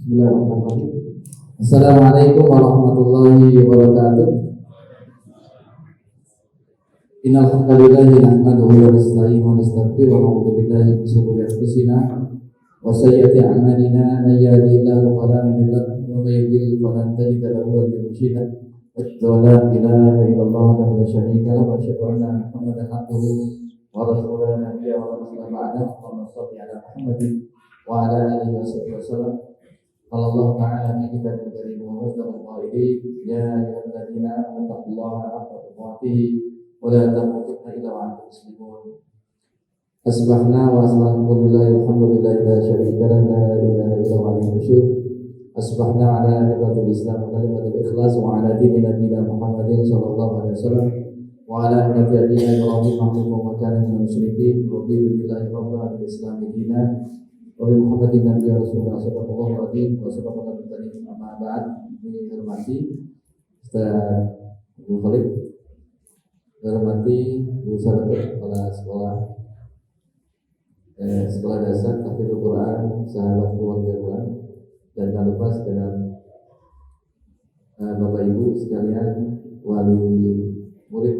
Bismillahirrahmanirrahim. Assalamualaikum warahmatullahi wabarakatuh. Innal hamdalillah nahmaduhu wa nasta'inuhu wa nastaghfiruh wa na'udzu billahi min shururi anfusina wa sayyiati a'malina may yahdihillahu fala mudilla lahu wa may yudlil fala tajida lahu waliyan mursyida. Asyhadu an la ilaha illallah wahdahu la syarika lahu wa asyhadu anna Muhammadan abduhu wa rasuluhu nabiyya wa rasulahu ba'da. Allahumma shalli ala Muhammadin wa ala alihi wa sallam. Allah Ta'ala fi kitabih al-karim wa wasdaqal qailin ya ayyuhalladzina amanu taqullaha haqqa tuqatih wa la tamutunna illa wa antum muslimun. Asbahna wa asbahu billahi walhamdulillahi la syarika lahu la ilaha illa huwa al-hayyul qayyum. Asbahna ala millatil islam wa kalimatil ikhlas wa ala dini nabiyina Muhammadin sallallahu alaihi wasallam wa ala millati abina Ibrahim hanifan wa kana minal musyrikin. Rabbi billahi rabbil islam dinan wa bi Muhammadin nabiyyi rasulullah sallallahu alaihi wa sallam wa sallam. Amma ba'd. Ini hormati Ustaz Abdul Khalid, hormati Bu Sarah kepala sekolah dasar Tahfidzul Quran Sahabat Keluarga Quran, dan tak lupa segenap Bapak Ibu sekalian wali murid.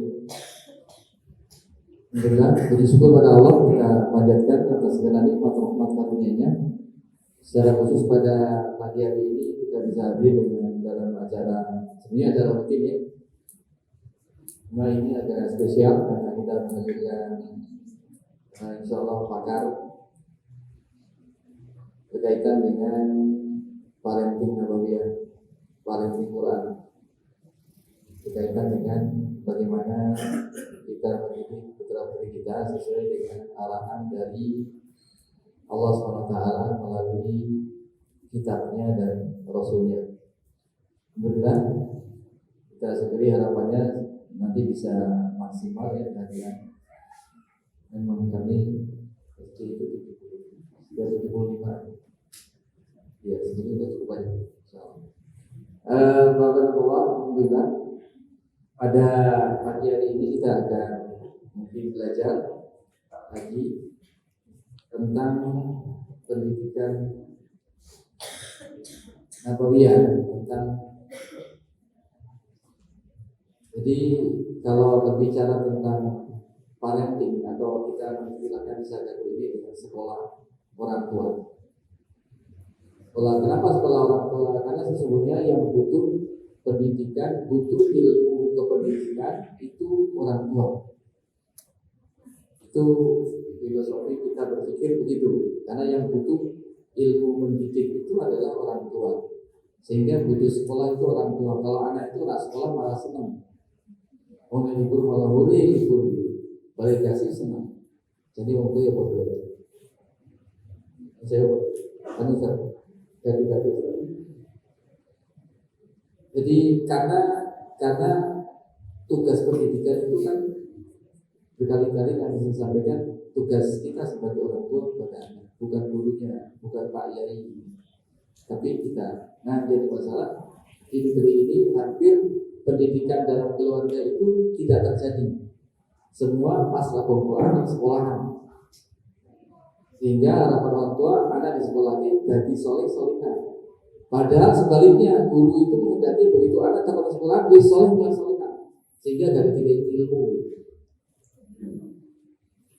Alhamdulillah, puji syukur pada Allah kita panjatkan atas segala nikmat rahmat karunia-Nya. Secara khusus pada pagi hari ini kita bisa hadir dengan dalam acara, sebenarnya acara rutin ya. Cuma ini acara spesial karena kita menghadirkan insyaallah pakar berkaitan dengan parenting nabawiyah, parenting Quran, berkaitan dengan bagaimana kita mendidik putra-putri kita sesuai dengan arahan dari Allah SWT melalui kitabnya dan Rasulnya. Alhamdulillah, kita sendiri harapannya nanti bisa maksimal ya kehadiran. Memang kami itu 75 ya, segini sudah cukup banyak. Bapak Allah, alhamdulillah pada pagi hari ini kita akan mungkin belajar lagi tentang pendidikan nabawiyah, jadi kalau berbicara tentang parenting atau kita mengistilahkan bisa ini dengan sekolah orang tua. Kenapa sekolah orang tua? Karena sesungguhnya yang butuh pendidikan, butuh ilmu kependidikan itu orang tua. Itu filosofi kita berpikir begitu. Karena yang butuh ilmu mendidik itu adalah orang tua. Sehingga butuh sekolah itu orang tua. Kalau anak itu nak sekolah malah senang. Orang libur malah boleh libur gitu. Balik kasih senang. Jadi waktu ya boleh. Saya anu dari jadi karena tugas pendidikan itu kan berkali-kali kami sampaikan, tugas kita sebagai orang tua kepada anak, bukan gurunya, bukan Pak Yai, tapi kita. Nah, jadi masalah di negeri ini hampir pendidikan dalam keluarga itu tidak terjadi. Semua pas laporan di sekolahan. Sehingga harapan orang tua anak di sekolah ini jadi soleh-solehah. Padahal sebaliknya guru itu menghendaki begitu anak dapat sekolah dia soleh-solehah. Sehingga dari tiga ilmu.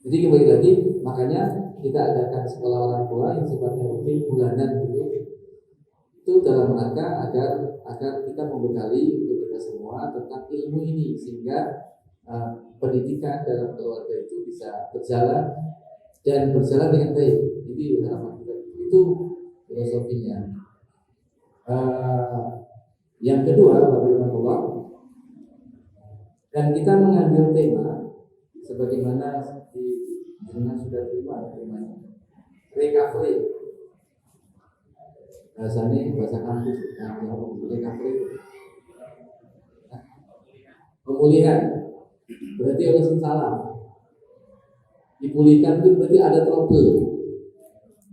Jadi kembali lagi, makanya kita adakan sekolah orang tua yang sifatnya rutin bulanan gitu. Itu dalam rangka agar kita membekali untuk kita semua tentang ilmu ini sehingga pendidikan dalam keluarga itu bisa berjalan dan berjalan dengan baik. Jadi harapan kita itu filosofinya. Yang kedua, Allah, dan kita mengambil tema sebagaimana dengan sudah terima temanya recovery. Bahasa kampus recovery. Pemulihan berarti harus salah. Dipulihkan itu berarti ada trouble.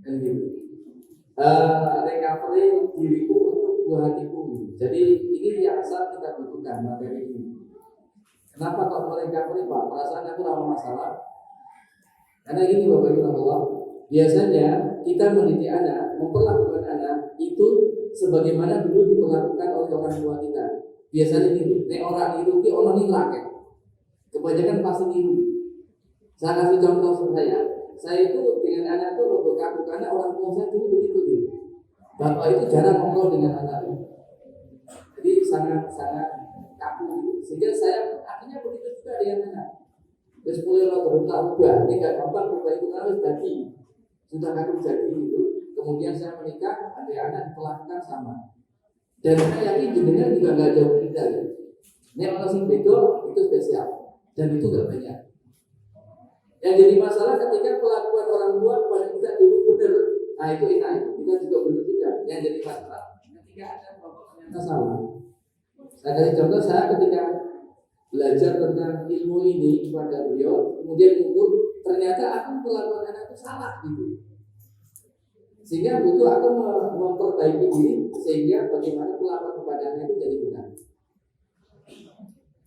Kan gitu. Recovery diriku untuk buah hatiku. Jadi ini yang asal kita butuhkan materi ini. Kenapa kok recovery Pak? Perasaan aku ramah masalah. Karena gini Bapak Ibu Allah, biasanya kita mendidik anak, memperlakukan anak itu sebagaimana dulu diperlakukan oleh orang tua kita. Biasanya niru, nek orang niru ki ono nilake. Kebanyakan pasti niru. Saya kasih contoh saya itu dengan anak itu robo kaku karena orang tua saya dulu begitu gitu. Bapak itu jarang ngobrol dengan anaknya, jadi sangat kaku gitu. Sehingga saya akhirnya begitu juga dengan anak. Terus mulai berubah, ini gak gampang berubah itu karena sudah kaku jadi gitu. Kemudian saya menikah, ada anak diperlakukan sama. Dan saya yakin jenengan juga gak jauh beda. Ini orang sing bedo itu spesial dan itu gak banyak. Yang jadi masalah ketika pelakuan orang tua kepada kita dulu benar, nah itu enak, kita juga benar juga. Yang jadi masalah ketika ada kelompok ternyata salah. Saya kasih contoh, saya ketika belajar tentang ilmu ini kepada beliau, kemudian ukur ternyata aku pelakuan anak itu salah gitu. Sehingga butuh aku memperbaiki diri sehingga bagaimana pelakuan kepada anak itu jadi benar.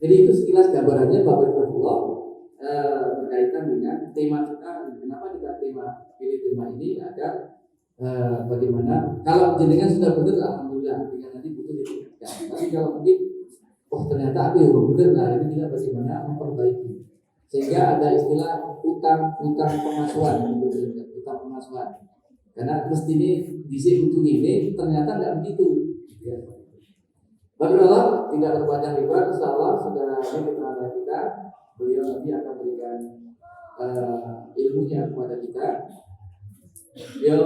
Jadi itu sekilas gambarannya Bapak Ibu berkaitan dengan tema kita. Kenapa kita pilih tema ini agar bagaimana kalau jenengan sudah benar, alhamdulillah, tinggal nanti butuh ditingkatkan. Tapi kalau mungkin ternyata aku yang benar, nah ini kita bagaimana memperbaiki sehingga ada istilah utang pengasuhan, utang pengasuhan. Karena mestinya disebut ini ternyata nggak begitu. Ya. Bagi Allah tidak berpanjang lebar, insyaallah sudah ini keterangan kita. Beliau nanti akan berikan ilmunya kepada kita. Beliau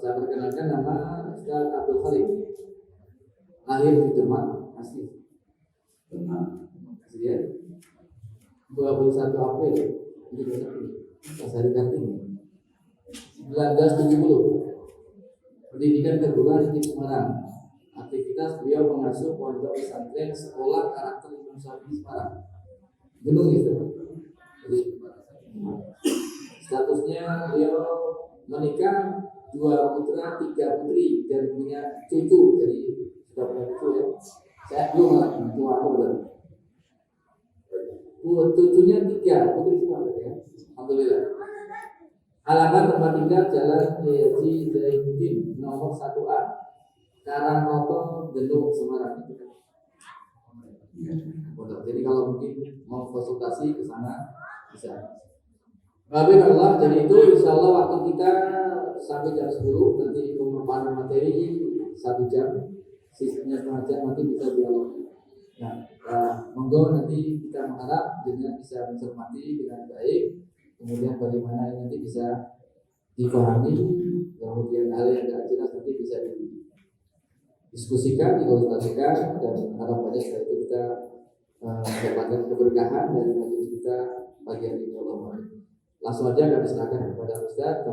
saya perkenalkan nama Ustaz Abdul Khalid. Lahir di Demak, asli. Demak. Asli ya. 21 April ini pas hari Kartini 1970. Pendidikan keguruan di Semarang. Aktivitas beliau mengasuh pondok pesantren sekolah karakter Imam Syafi'i Semarang. Gunung itu. Jadi, statusnya beliau menikah 2 putra 3 putri dan punya cucu. Jadi sudah punya cucu ya. Saya belum tua aku belum. Cucunya 3 putri semua ya. Alhamdulillah. Alamat tempat tinggal Jalan Haji Zainuddin nomor 1A Karangroto Gendung Semarang. Jadi kalau mungkin mau konsultasi ke sana bisa. Baik Allah, jadi itu insya Allah waktu kita sampai jam 10 nanti pemaparan materi 1 jam, sisanya setengah jam nanti bisa dialog. Nah, monggo nanti kita mengharap dengan bisa mencermati dengan baik, kemudian bagaimana nanti bisa dipahami, kemudian hal yang tidak jelas nanti bisa didiskusikan, dikonsultasikan, dan harapannya setelah itu kita mendapatkan keberkahan dari majelis kita pagi hari ini. Allah. Langsung aja kami silakan kepada Ustaz.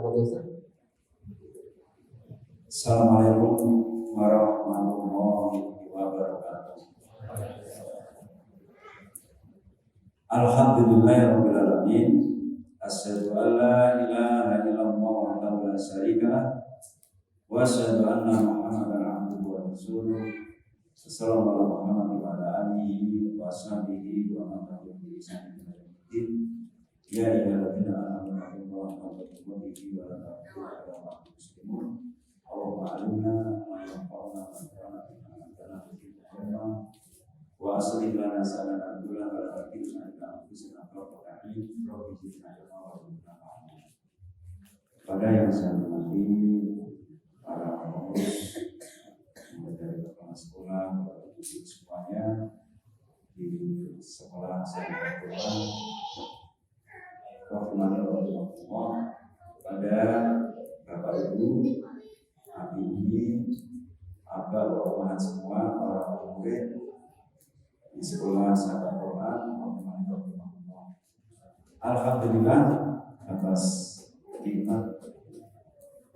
Assalamualaikum warahmatullahi wabarakatuh. Alhamdulillahirabbil alamin. Asyhadu an la ilaha illallah wahdahu la syarika lah wa asyhadu anna Muhammadan abduhu wa rasuluh. Assalamualaikum warahmatullahi wabarakatuh. Washabihi wa man tabi'ahum bi ihsan ila yaumil ya ayyuhalladzina amanu taqullaha haqqa tuqatih wa la tamutunna illa wa antum muslimun. Allahumma alimna ma yanfa'una wa aslih lana sanana kullana wa la takilna ila anfusina tarfata 'ain rabbi zidna ilma wa zidna fahma. Pada yang saya hormati para pengurus dari kepala sekolah, para guru semuanya di sekolah saya Quran, rahmatullah kepada Bapak Ibu, Habibie, Abah, Bapak semua, para murid di sekolah Sahabat Quran, rahmatullah. Alhamdulillah atas nikmat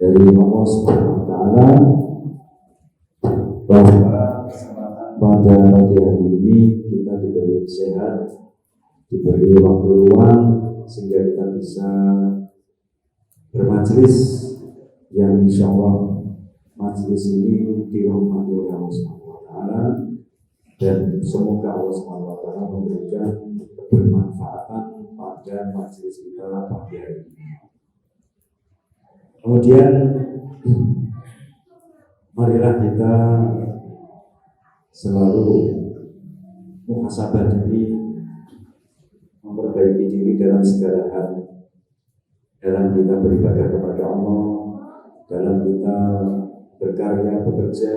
dari Allah Subhanahu wa Ta'ala bahwa pada pagi hari ini kita diberi sehat, diberi waktu luang sehingga kita bisa bermajelis yang insya Allah majelis ini dirahmati oleh Allah Subhanahu wa Ta'ala, dan semoga Allah Subhanahu wa Ta'ala memberikan kebermanfaatan pada majelis kita pagi hari ini. Kemudian marilah kita selalu muhasabah diri, memperbaiki diri dalam segala hal, dalam kita beribadah kepada Allah, dalam kita berkarya, bekerja,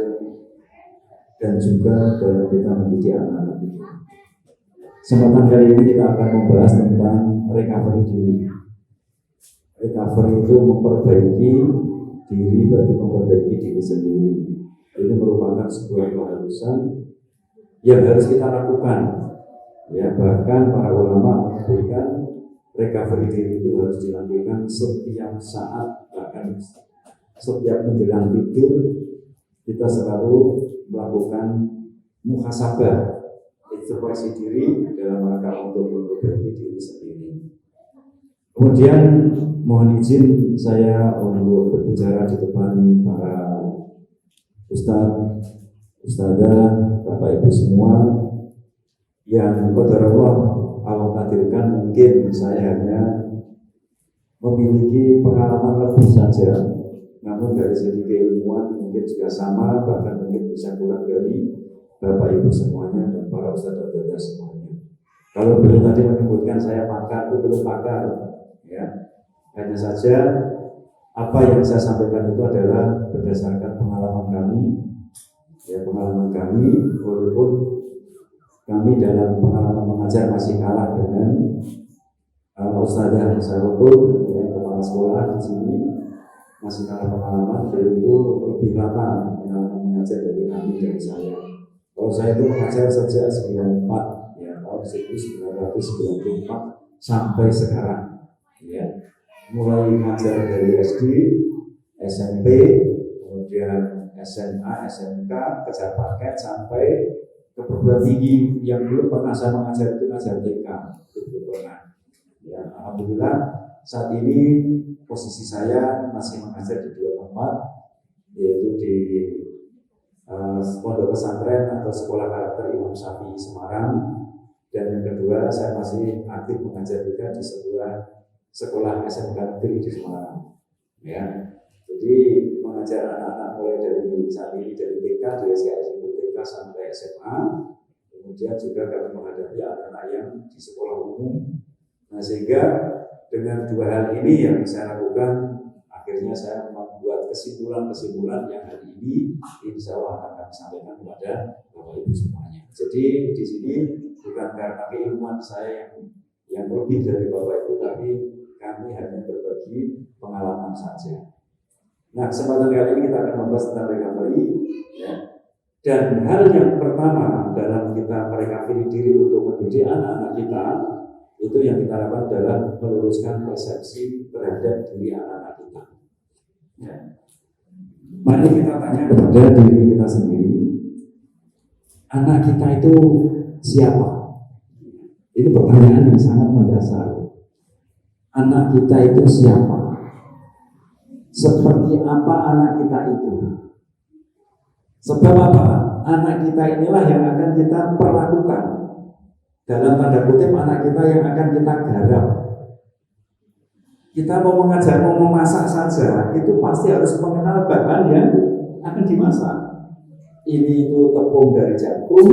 dan juga dalam kita mendidik anak-anak kita. Kesempatan kali ini kita akan membahas tentang recovery diri. Recovery itu memperbaiki diri, berarti memperbaiki diri sendiri. Ini merupakan sebuah keharusan yang harus kita lakukan. Ya, bahkan para ulama menyebutkan recovery diri itu harus dilakukan setiap saat, bahkan setiap menjelang tidur kita selalu melakukan muhasabah, introspeksi diri dalam rangka untuk memperbaiki diri sendiri. Kemudian mohon izin saya untuk berbicara di depan para ustadz, ustadzah, bapak ibu semua yang qadarullah Allah takdirkan mungkin saya hanya memiliki pengalaman lebih saja, namun dari segi keilmuan mungkin juga sama, bahkan mungkin bisa kurang dari bapak ibu semuanya dan para ustadz dan ustadzah semuanya. Kalau beliau tadi menyebutkan saya pakar, itu belum pakar, ya. Hanya saja apa yang saya sampaikan itu adalah berdasarkan pengalaman kami, ya, pengalaman kami, walaupun kami dalam pengalaman mengajar masih kalah dengan Ustadzah Sarotul, ya, kepala sekolah di sini, masih kalah pengalaman. Beliau itu lebih lama mengajar dari kami, dari saya. Kalau saya itu mengajar sejak 94, ya, tahun 1994 sampai sekarang, ya. Mulai mengajar dari SD, SMP, kemudian SMA, SMK, kejar paket sampai ke perguruan tinggi. Yang belum pernah saya mengajar itu ngajar TK, itu belum pernah. Ya, alhamdulillah saat ini posisi saya masih mengajar di dua tempat, yaitu di pondok pesantren atau sekolah karakter Imam Syafi'i Semarang, dan yang kedua saya masih aktif mengajar juga di sebuah sekolah SMK negeri di Semarang. Ya, jadi mengajar anak-anak mulai dari saat ini dari TK, dari SKS itu TK sampai SMA, kemudian juga kami menghadapi anak-anak yang di sekolah umum. Nah, sehingga dengan dua hal ini yang saya lakukan, akhirnya saya membuat kesimpulan-kesimpulan yang hari ini insya Allah akan kami sampaikan kepada Bapak Ibu semuanya. Jadi di sini bukan karena keilmuan saya yang lebih dari Bapak Ibu, tapi kami hanya berbagi pengalaman saja. Nah, kesempatan kali ini kita akan membahas tentang recovery, ya. Dan hal yang pertama dalam kita merecovery diri untuk mendidik anak-anak kita, itu yang kita lakukan adalah meluruskan persepsi terhadap diri anak-anak kita. Ya. Mari kita tanya kepada diri kita sendiri, anak kita itu siapa? Ini pertanyaan yang sangat mendasar. Anak kita itu siapa? Seperti apa anak kita itu? Sebab apa? Anak kita inilah yang akan kita perlakukan. Dalam tanda kutip, anak kita yang akan kita garap. Kita mau mengajar, mau memasak saja, itu pasti harus mengenal bahan yang akan dimasak. Ini itu tepung dari jagung,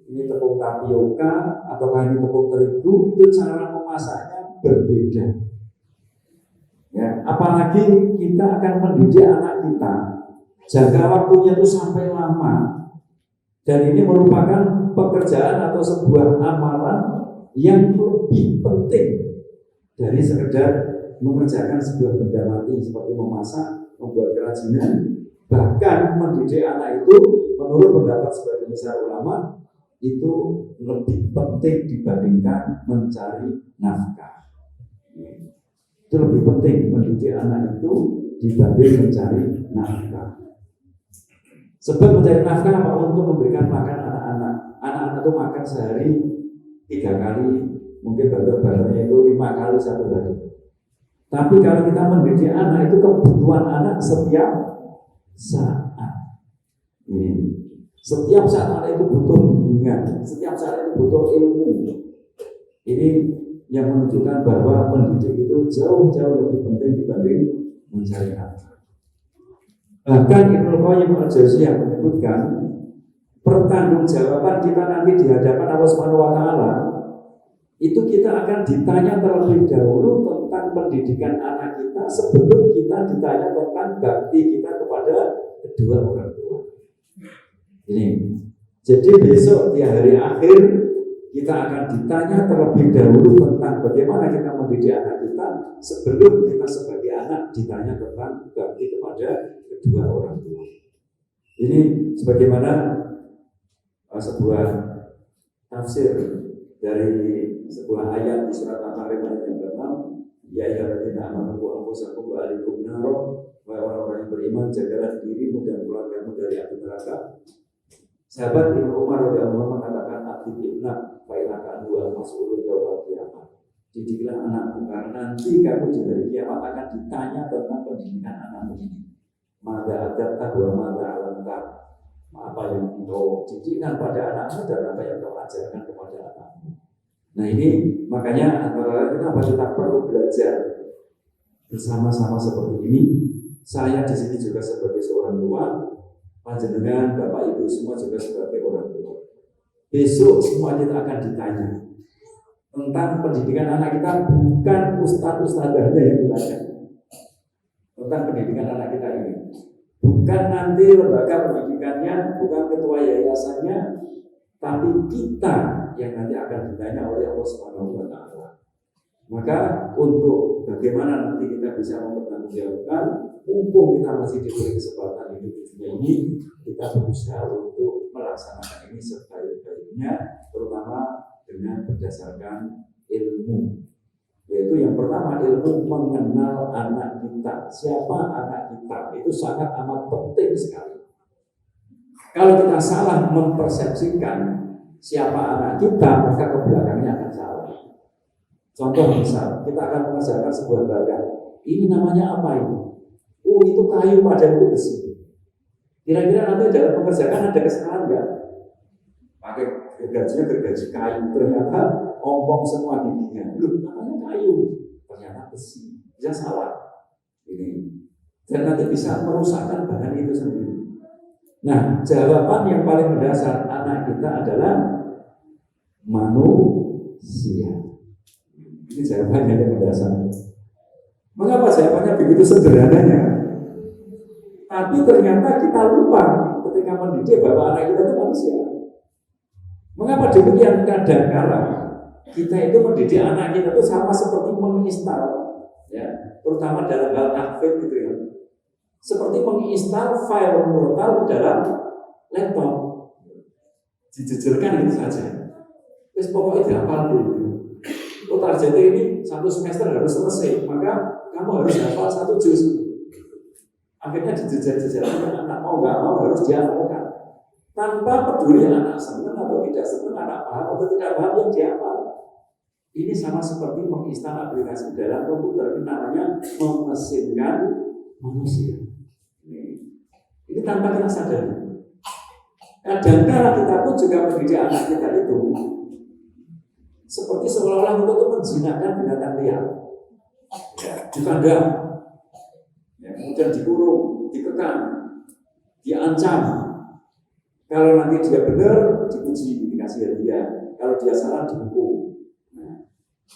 ini tepung tapioka, ataukah ini tepung terigu, itu cara memasaknya berbeda. Ya, apalagi kita akan mendidik anak kita, jangka waktunya itu sampai lama. Dan ini merupakan pekerjaan atau sebuah amalan yang lebih penting dari sekedar mengerjakan sebuah benda mati seperti memasak, membuat kerajinan. Bahkan mendidik anak itu menurut pendapat sebagian besar ulama itu lebih penting dibandingkan mencari nafkah. Itu lebih penting mendidik anak itu dibanding mencari nafkah. Sebab mencari nafkah apa? Untuk memberikan makan anak-anak. Anak-anak itu makan sehari 3 kali, mungkin barang-barangnya itu 5 kali satu hari. Tapi kalau kita mendidik anak itu kebutuhan anak setiap saat. Setiap saat anak itu butuh bimbingan, setiap saat itu butuh ilmu. Ini yang menunjukkan bahwa pendidik itu jauh-jauh lebih penting dibanding mencari nafkah. Bahkan Ibnu Qayyim al-Jauziyah menyebutkan pertanggungjawaban kita nanti di hadapan Allah Subhanahu wa taala itu kita akan ditanya terlebih dahulu tentang pendidikan anak kita sebelum kita ditanya tentang bakti kita kepada kedua orang tua. Ini. Jadi besok di hari akhir kita akan ditanya terlebih dahulu tentang bagaimana kita mendidik anak kita sebelum kita sebagai anak ditanya tentang bakti kepada kedua orang tua. Ini sebagaimana sebuah tafsir dari sebuah ayat di surat Al-Maryam ayat yang ke-6, ya ayyuhalladzina amanu qu anfusakum wa ahlikum nar, wahai orang-orang yang beriman, jagalah dirimu dan keluargamu dari api neraka. Sahabat Ibnu Umar radhiyallahu anhu mengatakan, "Adib ibnak fa innaka dua mas'ulun yaumil qiyamah." Didiklah anakmu karena nanti kamu di hari kiamat akan ditanya tentang pendidikan anakmu ini. Maka adabta wa maka alamta, apa yang kau didikkan pada anakmu dan apa yang kau ajarkan kepada anakmu. Nah ini makanya antara lain kenapa kita perlu belajar bersama-sama seperti ini. Saya di sini juga sebagai seorang tua, panjenengan, bapak ibu semua juga sebagai orang tua. Besok semua kita akan ditanya tentang pendidikan anak kita, bukan ustadz-ustadzahnya yang ditanya tentang pendidikan anak kita ini. Bukan nanti lembaga pendidikannya, bukan ketua yayasannya, tapi kita yang nanti akan ditanya oleh Allah Subhanahu wa taala. Maka untuk bagaimana nanti kita bisa mempertanggungjawabkan, mumpung kita masih diberi kesempatan hidup di dunia ini, kita berusaha untuk melaksanakan ini sebaik-baiknya, terutama dengan berdasarkan ilmu. Yaitu yang pertama, ilmu mengenal anak kita. Siapa anak kita? Itu sangat amat penting sekali. Kalau kita salah mempersepsikan siapa anak kita, maka kebelakangnya akan salah. Contoh misal, kita akan mengerjakan sebuah barang. Ini namanya apa ini? Oh, itu kayu padahal itu besi. Kira-kira nanti dalam mengerjakan ada kesalahan enggak? Pakai gergaji kayu, ternyata ompong semua giginya. Loh, namanya kayu, ternyata besi. Bisa salah. Ini. Dan nanti bisa merusakkan bahan itu sendiri. Nah, jawaban yang paling mendasar anak kita adalah manusia. Ini jawabannya yang mendasar. Mengapa jawabannya begitu sederhananya? Tapi ternyata kita lupa ketika mendidik bahwa anak kita itu manusia. Mengapa demikian? Kadang-kala kita itu mendidik anak kita itu sama seperti menginstal, ya, terutama dalam hal tahfidz gitu ya. Seperti menginstal file murotal dalam laptop, dijejerkan itu saja. Terus pokoknya dihafal dulu. Oh, target ini 1 semester harus selesai, maka kamu harus hafal 1 juz. Akhirnya dijejer-jejerkan, anak mau nggak mau harus dihafalkan. Tanpa peduli anak senang atau tidak senang, anak paham atau tidak paham yang dihafal. Ini sama seperti menginstal aplikasi dalam komputer, ini namanya memesinkan manusia. Ini tanpa kita sadari. Kadang-kala kita pun juga mendidik anak kita itu seperti seolah-olah kita itu menjinakkan binatang liar, ya, di kandang, ya, kemudian dikurung, dikekang, diancam. Kalau nanti dia benar, dipuji, dikasih hadiah. Kalau dia salah, dihukum. Nah,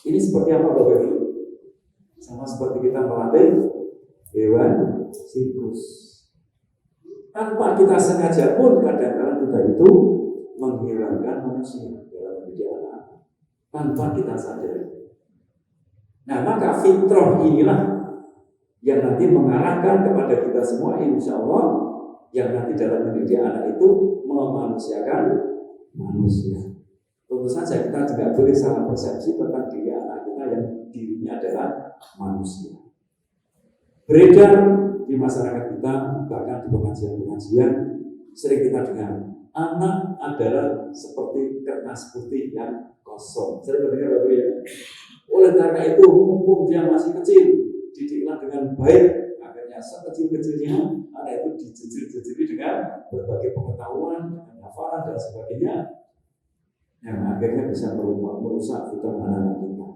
ini seperti apa Bapak Ibu? Sama seperti kita melatih hewan sirkus. Tanpa kita sengaja pun kadang-kadang kita itu menghilangkan manusia dalam mendidik anak tanpa kita sadari. Nah, maka fitrah inilah yang nanti mengarahkan kepada kita semua, insya Allah, yang nanti dalam mendidik anak itu memanusiakan manusia. Tentu saja kita tidak boleh salah persepsi tentang diri anak kita yang dirinya adalah manusia. Beredar di masyarakat kita, bahkan di pengajian-pengajian, sering kita dengar, anak adalah seperti kertas putih yang kosong. Sering mendengar Bapak ya. Oleh karena itu, mumpung dia masih kecil, didiklah dengan baik. Akhirnya sekecil-kecilnya anak itu dijejeli dengan berbagai pengetahuan, dengan hafalan dan sebagainya, yang akhirnya bisa merusak fitrah anak-anak kita.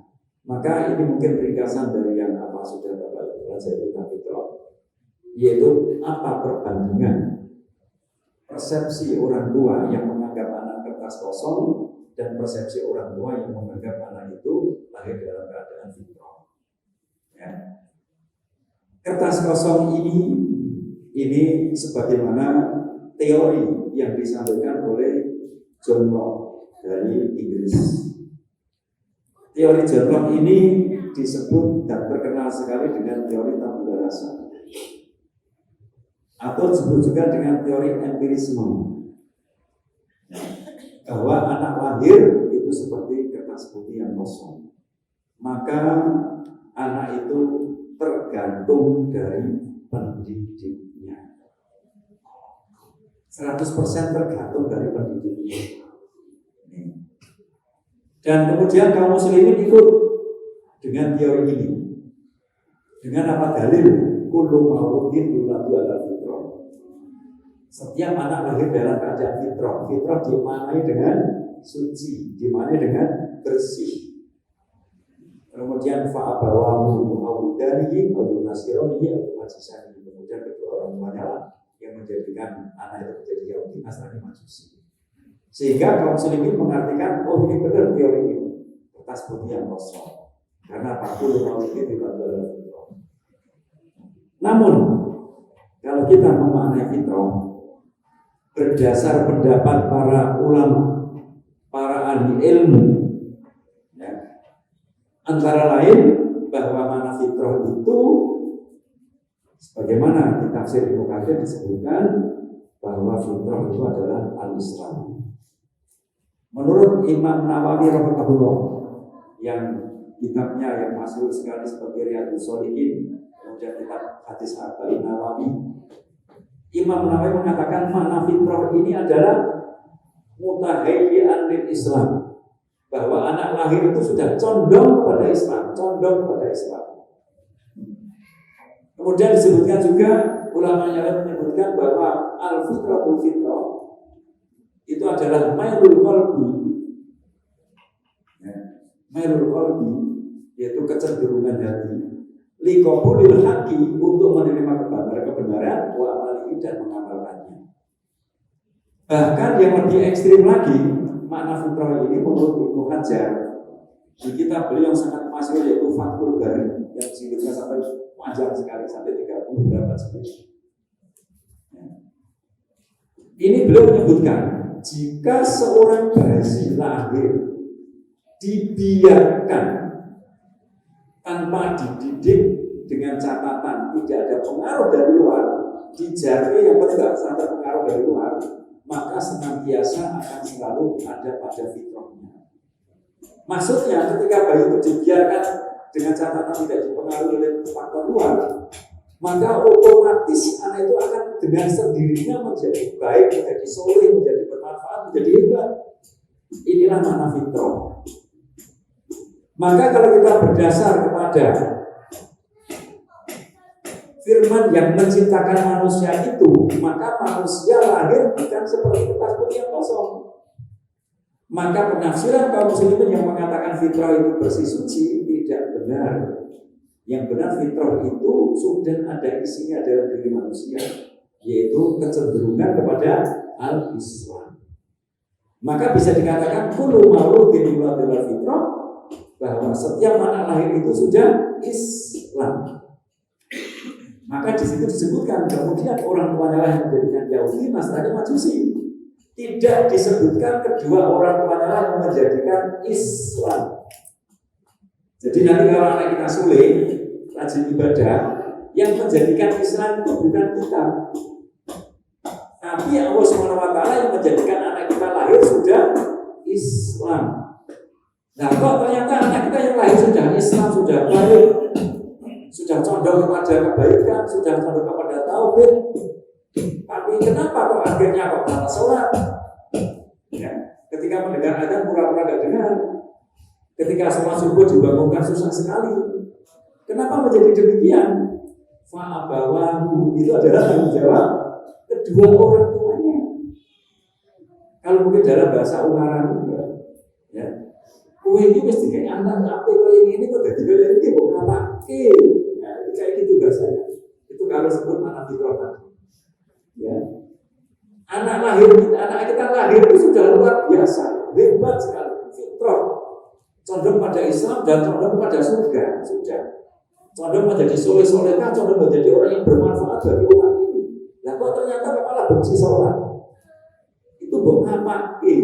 Maka ini mungkin ringkasan dari yang apa sudah Bapak pelajari tentang fitrah. yaitu apa perbandingan persepsi orang tua yang menganggap anak kertas kosong dan persepsi orang tua yang menganggap anak itu lahir dalam keadaan fitrah. Ya. Kertas kosong ini sebagaimana teori yang disampaikan oleh John Locke dari Inggris. Teori John Locke ini disebut dan terkenal sekali dengan teori tabula rasa, atau disebut juga dengan teori empirisme, bahwa anak lahir itu seperti kertas putih yang kosong, maka anak itu tergantung dari pendidiknya, 100% tergantung dari pendidiknya. Dan kemudian kaum muslimin ikut dengan teori ini. Dengan apa dalil? Kullu mauludin yuladu ala fitrah. Setiap anak lahir dalam keadaan fitrah. Fitrah dimaknai dengan suci, dimaknai dengan bersih. Kemudian fa'abawahu mu'awidanihi atau nasironihi atau majisanihi. Kemudian kedua orang tuanya lah yang menjadikan anak itu menjadi Yahudi, Nasrani, Majusi. Sehingga kaum muslimin mengartikan, oh ini benar teori ini, kertas putih yang kosong. Karena pakul maulidin yuladu ala fitrah. Namun, kalau kita memaknai fitrah berdasar pendapat para ulama, para ahli ilmu, ya, antara lain bahwa mana fitrah itu, sebagaimana di tafsir Ibnu Katsir disebutkan bahwa fitrah itu adalah al-Islam. Menurut Imam Nawawi rahimahullah, yang kitabnya yang masyhur sekali seperti Riyadhus Shalihin, kemudian kitab hadis Arba'in Nawawi, Imam Nawawi mengatakan makna fitrah ini adalah mutahayyi'an lil Islam, bahwa anak lahir itu sudah condong kepada Islam, condong kepada Islam. Kemudian disebutkan juga, ulama yang menyebutkan bahwa al-fitratu fitrah itu adalah mailul qalbi, ya, mailul qalbi, yaitu kecenderungan hati, liqabulil haqqi, untuk menerima kebenaran, wa amalihi, dan mengamalkannya. Bahkan yang lebih ekstrim lagi, makna fitrah ini menurut Ibnu Hajar di kitab beliau yang sangat masyhur yaitu Fathul Bari, yang jilidnya sampai panjang sekali, sampai 30 berapa sekali. Ini beliau menyebutkan, jika seorang bayi lahir dibiarkan tanpa dididik dengan catatan tidak ada pengaruh dari luar, dijaga yang penting tidak ada pengaruh dari luar, maka senantiasa akan selalu ada pada fitrahnya. Maksudnya ketika bayi itu dibiarkan dengan catatan tidak dipengaruhi oleh faktor luar, maka otomatis anak itu akan dengan sendirinya menjadi baik, menjadi soleh, menjadi bermanfaat, menjadi hebat. Inilah makna fitrah. Maka kalau kita berdasar kepada firman yang menciptakan manusia itu, maka manusia lahir bukan seperti kertas putih yang kosong. Maka penafsiran kaum muslimin yang mengatakan fitrah itu bersih suci tidak benar. Yang benar fitrah itu sudah ada isinya dalam diri manusia, yaitu kecenderungan kepada al-Islam. Maka bisa dikatakan kullu mauludin yuladu ala fitrah, bahwa setiap anak lahir itu sudah Islam. Maka di situ disebutkan kemudian orang tuanya lah yang menjadikan Yahudi, Nasrani, Majusi. Tidak disebutkan kedua orang tuanya lah yang menjadikan Islam. Jadi nanti kalau anak kita soleh, rajin ibadah, yang menjadikan Islam itu bukan kita, tapi Allah SWT yang menjadikan anak kita lahir sudah Islam. Nah kok ternyata anak kita yang lahir sudah Islam, sudah baik, sudah condong kepada kebaikan, sudah condong kepada tauhid, tapi kenapa kok akhirnya kok malah sholat? Ya, ketika mendengar adzan pura-pura gak dengar. Ketika sholat subuh dibangunkan susah sekali. Kenapa menjadi demikian? Fa'abawahu, itu adalah tanggung jawab kedua orang tuanya. Kalau mungkin dalam bahasa Ungaran juga, ya, kue ini mesti kayak anak apa kue ini kok jadi kue ini kok apa? Nah, kayak gitu bahasanya. Itu kalau sebut anak fitrah tadi. Ya. Anak kita lahir itu sudah luar biasa, hebat sekali, fitrah, condong pada Islam dan condong pada surga, sudah. Condong menjadi soleh-solehah, condong menjadi orang yang bermanfaat bagi umat ini. Nah kok ternyata malah benci sholat, itu ngapain?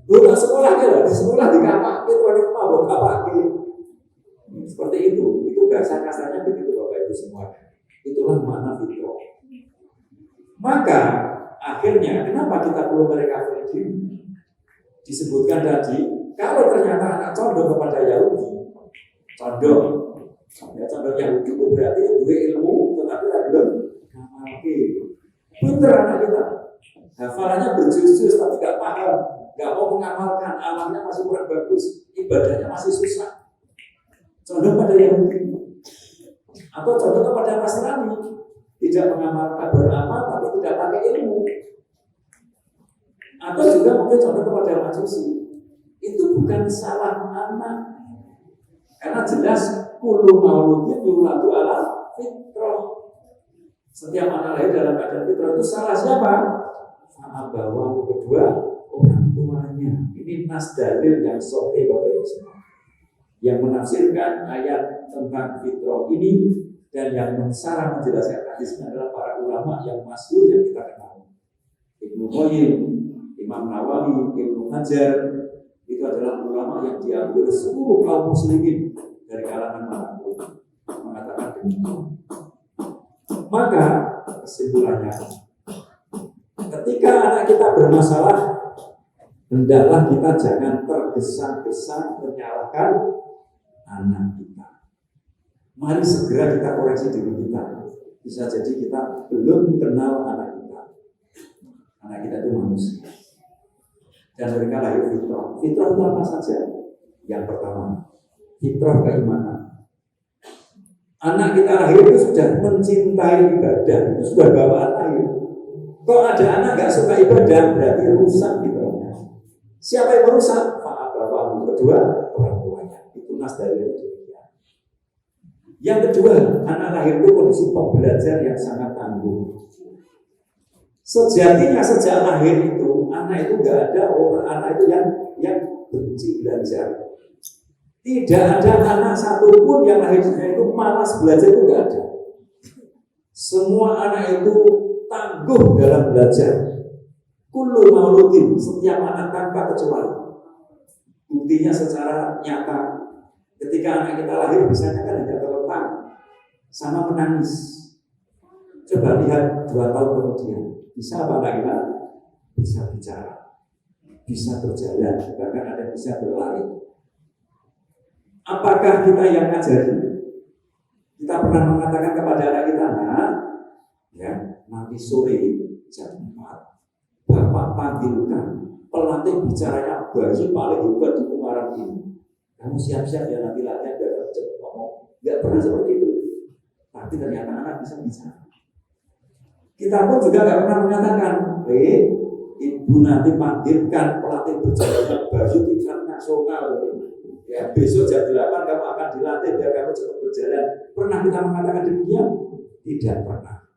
Bukan sekolahnya loh, di sekolah dikapain, orang mau ngapain? Seperti itu bahasa kasarnya begitu Bapak Ibu semua. Itulah makna fitrah. Maka akhirnya kenapa kita perlu merecovery diri? Disebutkan tadi, kalau ternyata anak condong kepada Yahudi, condong Yahudi itu berarti dua ilmu, tetapi belum ngamalke. Pinter anak kita, hafalannya berjus-jus tapi gak paham, gak mau mengamalkan, amalnya masih kurang bagus, ibadahnya masih susah. Condong pada Yahudi, atau condong kepada Nasrani, tidak mengamalkan, beramal tapi tidak pakai ilmu, atau juga mungkin condong kepada Majusi. Itu bukan salah anak, karena jelas kullu mauludin yuladu ala fitrah. Setiap anak lahir dalam keadaan fitrah. Itu salah siapa? Sama bawah kedua orang tuanya. Ini nas dalil yang sahih Bapak Ibu semua, yang menafsirkan ayat tentang fitrah ini dan yang mensarah menjelaskan hadisnya adalah para ulama yang masyhur yang kita kenal. Ibnu Qayyim, Imam Nawawi, Ibnu Hajar, itu adalah ulama yang diambil seluruh kaum muslimin dari kalangan manapun mengatakan demikian. Maka kesimpulannya, ketika anak kita bermasalah, hendaklah kita jangan tergesa-gesa menyalahkan anak kita. Mari segera kita koreksi diri kita. Bisa jadi kita belum kenal anak kita. Anak kita itu manusia, dan mereka lahir fitrah. Fitrah itu apa saja? Yang pertama, fitrah keimanan. Anak kita lahir itu sudah mencintai ibadah, itu sudah bawaan lahir. Kok ada anak gak suka ibadah, berarti rusak fitrahnya. Siapa yang merusak? Pak bapak kedua orang tuanya. Itu nas dari demikian. Yang kedua, anak lahir itu kondisi pembelajar yang sangat tangguh. Sejatinya sejak lahir itu anak itu gak ada anak itu yang benci belajar. Tidak ada anak satupun yang lahirnya itu malas belajar, itu gak ada. Semua anak itu tangguh dalam belajar. Kullu mauludin, setiap anak tanpa kecuali. Buktinya secara nyata, ketika anak kita lahir biasanya kan hanya terletak sama menangis. Coba lihat 2 tahun kemudian, bisa apa anak kita? Bisa bicara, bisa berjalan, bahkan ada yang bisa berlari. Apakah kita yang ngajari? Kita pernah mengatakan kepada anak kita, nah, ya, nanti sore jam 4 Bapak panggilkan pelatih bicaranya Bayu paling hebat di Ungaran ini. Kamu siap-siap ya nanti latihan biar cepat ngomong. Gak pernah seperti itu. Tapi ternyata anak bisa bicara. Kita pun juga gak pernah mengatakan, ibu nanti panggilkan pelatih bicaranya Bayu tingkat nasional. Ya, besok jam 8 kamu akan dilatih biar kamu cepat berjalan. Pernah kita mengatakan demikian? Tidak pernah.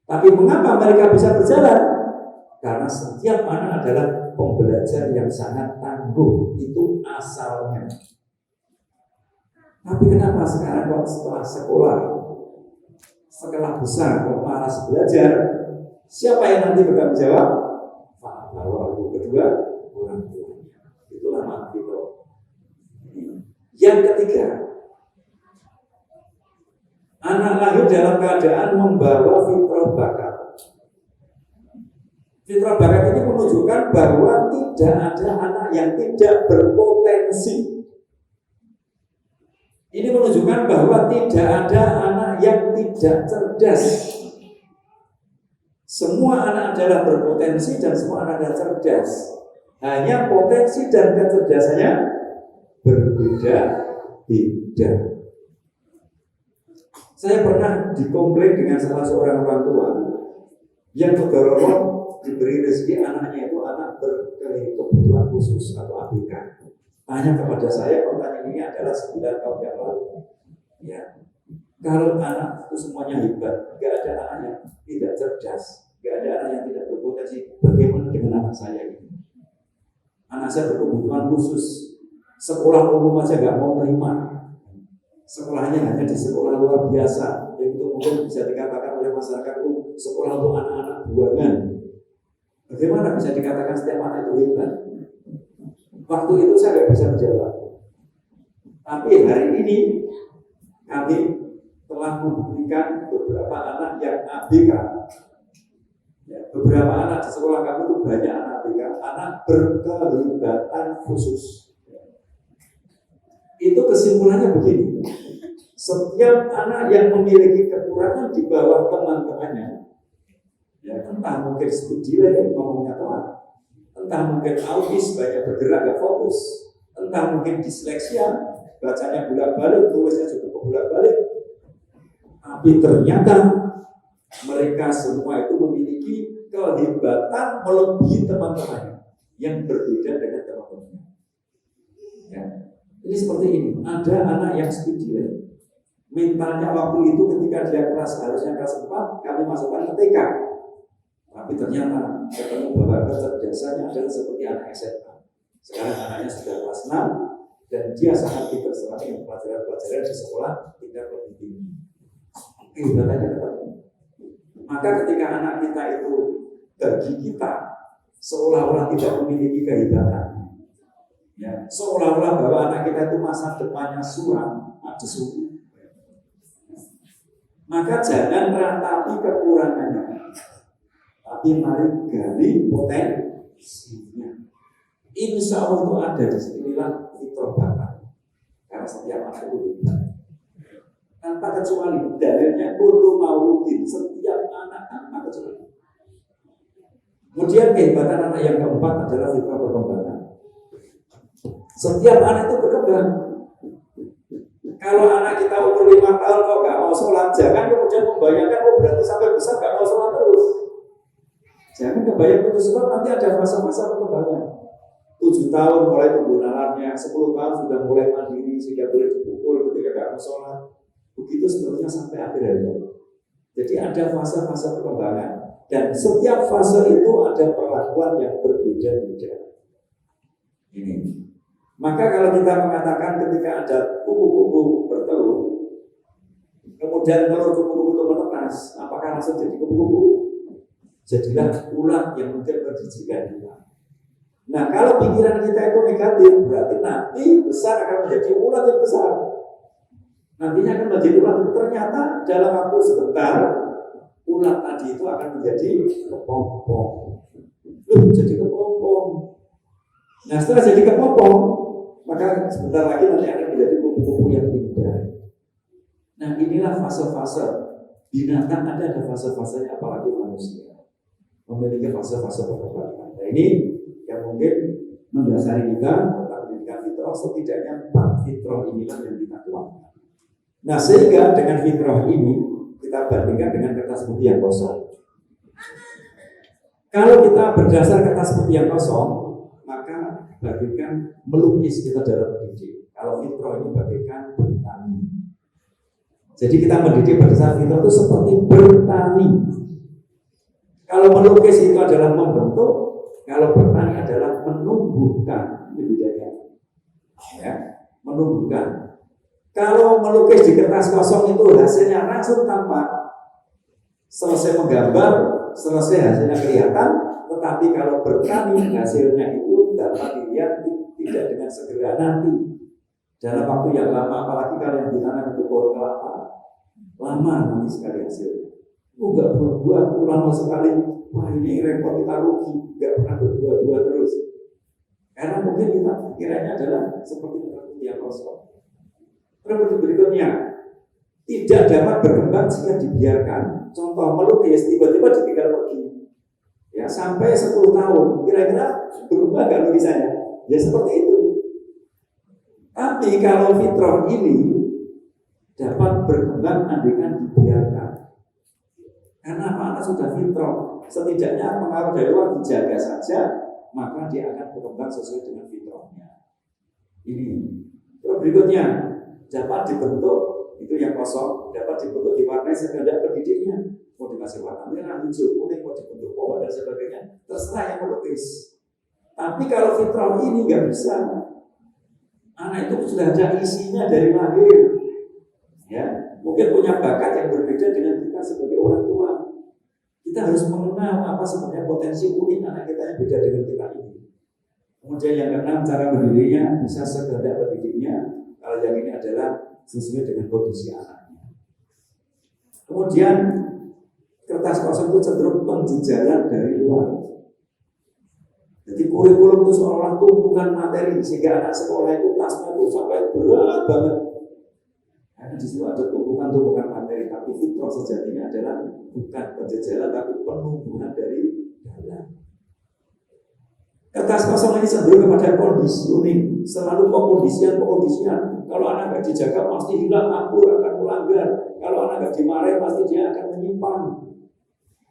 Tapi mengapa mereka bisa berjalan? Karena setiap anak adalah pembelajar yang sangat tangguh. Itu asalnya. Tapi kenapa sekarang kok setelah sekolah besar kok malas belajar? Siapa yang nanti bertanggung jawab? Pak Bawa kedua orang tuanya. Itulah makna fitrah. Yang ketiga, anak lahir dalam keadaan membawa fitrah bakat. Fitrah bakat ini menunjukkan bahwa tidak ada anak yang tidak berpotensi. Ini menunjukkan bahwa tidak ada anak yang tidak cerdas. Semua anak adalah berpotensi dan semua anak adalah cerdas. Hanya potensi dan kecerdasannya berbeda-beda. Saya pernah dikomplain dengan salah seorang orang tua yang kedorong diberi rezeki anaknya itu anak berkebutuhan khusus atau ABK. Tanya kepada saya, pertanyaan ini adalah 9 tahun yang lalu. Ya, Kalau anak itu semuanya hebat, nggak ada anak yang tidak cerdas, nggak ada anak yang tidak berpotensi. Bagaimana dengan anak saya ini? Anak saya berkebutuhan khusus, sekolah umum aja nggak mau terima. Sekolahnya hanya di sekolah luar biasa, yang itu mungkin bisa dikatakan oleh masyarakat itu sekolah untuk anak-anak buangan. Bagaimana bisa dikatakan setiap anak itu hebat? Waktu itu saya nggak bisa menjawab. Tapi hari ini kami telah memberikan beberapa anak yang ABK. Ya, beberapa anak di sekolah kami itu banyak anak ABK, anak berkehebatan khusus. Itu kesimpulannya begini. Setiap anak yang memiliki kekurangan di bawah teman-temannya, ya entah mungkin speed delay, ngomongnya telat, entah mungkin autis, banyak bergerak, gak fokus, entah mungkin disleksia, bacanya bolak-balik, tulisnya juga bolak-balik. Tapi ternyata mereka semua itu memiliki kehebatan melebihi teman-temannya yang berbeda dengan teman-temannya. Ya. Ini seperti ini, ada anak yang speed delay. Mentalnya waktu itu ketika dia harusnya kelas 4, kami masukkan ke TK. Tapi ternyata ketemu bahwa kecerdasannya adalah seperti anak SMA. Sekarang anaknya sudah kelas 6 dan dia sangat pintar dengan pelajaran-pelajaran di sekolah tingkat lebih tinggi. Kehebatannya ketemu. Maka ketika anak kita itu bagi kita seolah-olah tidak memiliki kehebatan, ya, seolah-olah bahwa anak kita itu masa depannya suram, adesu. Maka jangan ratapi kekurangannya, tapi mari gali potensinya. Insya Allah itu ada di sinilah fitrah bakat. Karena setiap anak itu hebat. Tanpa kecuali dalilnya kullu mauludin, setiap anak tanpa kecuali. Kemudian kehebatan anak yang keempat adalah fitrah perkembangan. Setiap anak itu berkembang. Kalau anak kita umur 5 tahun kok gak mau sholat, jangan kemudian membayangkan berarti sampai besar gak mau sholat terus. Jangan kebayang putus sebab nanti ada masa-masa perkembangan. 7 tahun mulai tumbuh nalarnya, 10 tahun sudah mulai mandiri sehingga boleh dipukul ketika gak mau sholat. Begitu seterusnya sampai akhir hayat. Jadi ada fase-fase perkembangan dan setiap fase itu ada perlakuan yang berbeda-beda. Ini. Maka kalau kita mengatakan ketika ada kupu-kupu bertelur, kemudian telur kupu-kupu itu menetas, apakah langsung jadi kupu-kupu? Jadilah ulat yang mungkin menjijikkan kita. Nah, kalau pikiran kita itu negatif, berarti nanti besar akan menjadi ulat yang besar. Nantinya akan menjadi ulat. Ternyata dalam waktu sebentar, ulat tadi itu akan menjadi kepompong. Jadi kepompong. Nah, setelah jadi kepompong, maka sebentar lagi nanti akan menjadi kupu-kupu yang indah. Nah, inilah fase-fase. Binatang ada fase-fasenya, apalagi manusia memiliki fase-fase perkembangan. Nah, ini yang mungkin mendasari kita tentang pendidikan fitrah. Setidaknya 4 fitrah inilah yang kita tuangkan. Nah, sehingga dengan fitrah ini kita bandingkan dengan kertas putih yang kosong. Kalau kita berdasar kertas putih yang kosong, maka bagaikan melukis kita dalam mendidik. Kalau fitrah ini bagaikan bertani. Jadi kita mendidik berdasar fitrah itu seperti bertani. Kalau melukis itu adalah membentuk, kalau bertani adalah menumbuhkan. Ini bedanya. Ya, menumbuhkan. Kalau melukis di kertas kosong itu hasilnya langsung tampak. Selesai menggambar, selesai hasilnya kelihatan. Tetapi kalau bertani hasilnya itu dapat dilihat tidak dengan segera nanti. Dalam waktu yang lama, apalagi kalau yang ditanam itu pohon kelapa, lama nanti sekali hasilnya. Enggak berbuah lama sekali. Wah, ini repot, kita rugi, enggak pernah berbuah-buah terus. Karena mungkin kita pikirannya adalah seperti yang kosong. Terus berikutnya, tidak dapat berkembang jika dibiarkan. Contoh melukis tiba-tiba ditinggal pergi. Ya, sampai 10 tahun, kira-kira berubah nggak lukisannya? Ya seperti itu. Tapi kalau fitrah ini dapat berkembang andaikan dibiarkan. Karena anak sudah fitrah, setidaknya pengaruh dari luar dijaga saja, maka dia akan berkembang sesuai dengan fitrahnya. Ini. Terus berikutnya, dapat dibentuk, itu yang kosong, dapat dibentuk diwarnai sekehendak pendidiknya. Mau dikasih warna merah, hijau, kuning, mau dibentuk pohon dan sebagainya, terserah yang melukis. Tapi kalau fitrah ini nggak bisa. Anak itu sudah ada isinya dari lahir. Ya, mungkin punya bakat yang berbeda dengan kita sebagai orang tua. Kita harus mengenal apa sebenarnya potensi unik anak kita yang beda dengan kita ini. Kemudian yang keenam, cara mendidiknya bisa sekehendak pendidiknya. Kalau yang ini adalah sesuai dengan kondisi anaknya. Kemudian kertas kosong itu cenderung penjejalan dari luar. Jadi kurikulum itu seolah-olah tumpukan materi sehingga anak sekolah itu tasnya itu sampai berat banget. Karena di situ ada tumpukan-tumpukan materi, tapi fitrah sejatinya adalah bukan penjejalan tapi penumbuhan dari dalam. Kertas kosong ini cenderung kepada conditioning, selalu pengkondisian. Kalau anak nggak dijaga pasti hilang, akur, akan melanggar. Kalau anak nggak dimarahi pasti dia akan menyimpang.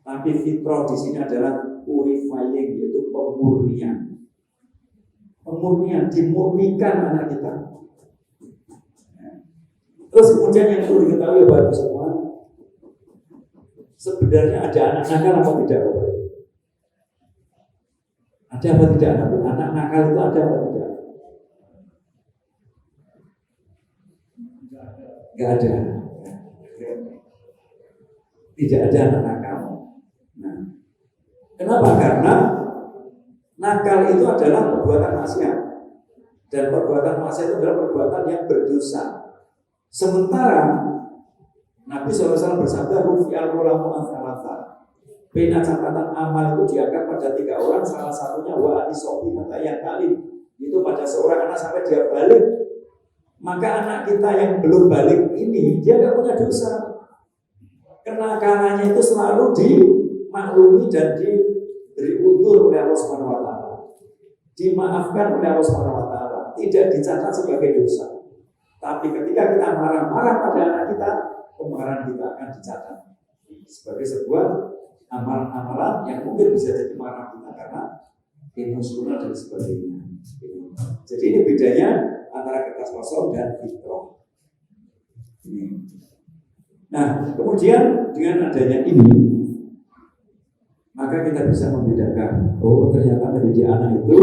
Tapi fitrah di sini adalah purifying, yaitu pemurnian. Pemurnian, dimurnikan anak kita. Terus kemudian yang perlu diketahui Bapak semua, sebenarnya ada anak nakal apa tidak Bapak? Ada apa tidak? Anak nakal itu ada apa tidak? Enggak ada. Tidak ada anak nakal. Nah, kenapa? Karena nakal itu adalah perbuatan maksiat. Dan perbuatan maksiat itu adalah perbuatan yang berdosa. Sementara Nabi SAW bersabda, Rufi'al ulamu an-thalatha. Bina catatan amal itu dianggap pada 3 orang, salah satunya wa anisobi maka yang kali itu pada seorang anak sampai dia balik. Maka anak kita yang belum balik ini dia nggak punya dosa. Kenakalannya itu selalu dimaklumi dan diberi udzur oleh Allah Subhanahu wa taala. Dimaafkan oleh Allah Subhanahu wa taala, tidak dicatat sebagai dosa. Tapi ketika kita marah-marah pada anak kita, kemarahan kita akan dicatat sebagai sebuah amalan-amalan yang mungkin bisa jadi marah kita karena emosional dan sebagainya. Jadi ini bedanya antara kertas kosong dan fitrah. Nah, kemudian dengan adanya ini, maka kita bisa membedakan, oh ternyata mendidik anak itu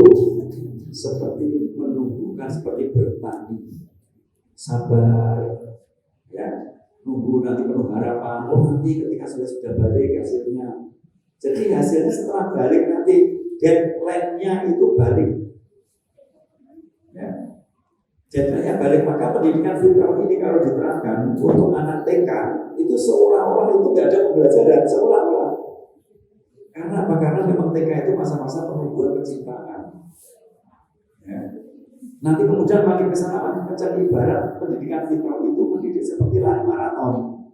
seperti menumbuhkan, seperti bertani. Sabar, ya, nunggu nanti penuh harapan. Oh nanti ketika sudah balik hasilnya. Jadi hasilnya setelah balik nanti deadline-nya itu balik. Ya. Deadline-nya balik, maka pendidikan fitrah ini kalau diterapkan untuk anak TK itu seolah-olah itu nggak ada pembelajaran, seolah-olah. Karena apa? Karena memang TK itu masa-masa penumbuhan kecintaan. Ya. Nanti kemudian makin kesana makin kencang, ibarat pendidikan fitrah itu mendidik seperti lari maraton.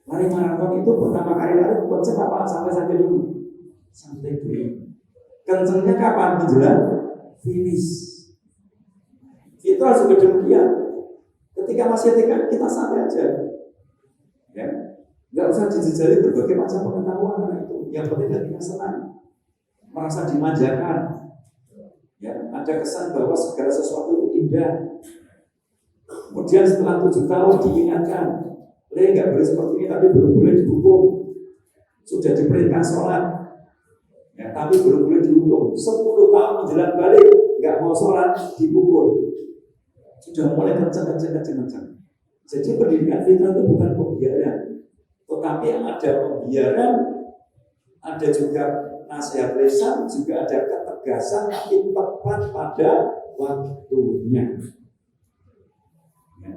Lari maraton itu pertama kali lari kencang apa? Sampai dulu. Santai dulu. Kencangnya kapan? Menjelang finish. Fitrah juga demikian. Ketika masih TK kita santai aja. Ya. Nggak usah dijejali berbagai macam pengetahuan anak itu. Yang penting hatinya senang, merasa dimanjakan. Ya, ada kesan bahwa segala sesuatu itu indah. Kemudian setelah 7 tahun diingatkan, nggak boleh seperti ini, tapi belum boleh dihukum. Sudah diperintah sholat, ya, tapi belum boleh dihukum. 10 tahun menjelang balik, nggak mau sholat, dipukul. Sudah mulai kencang. Jadi pendidikan fitrah itu bukan pembiaran, tetapi ada pembiaran, ada juga nasihat lisan, juga ada ketegasan tapi tepat pada waktunya. Ya.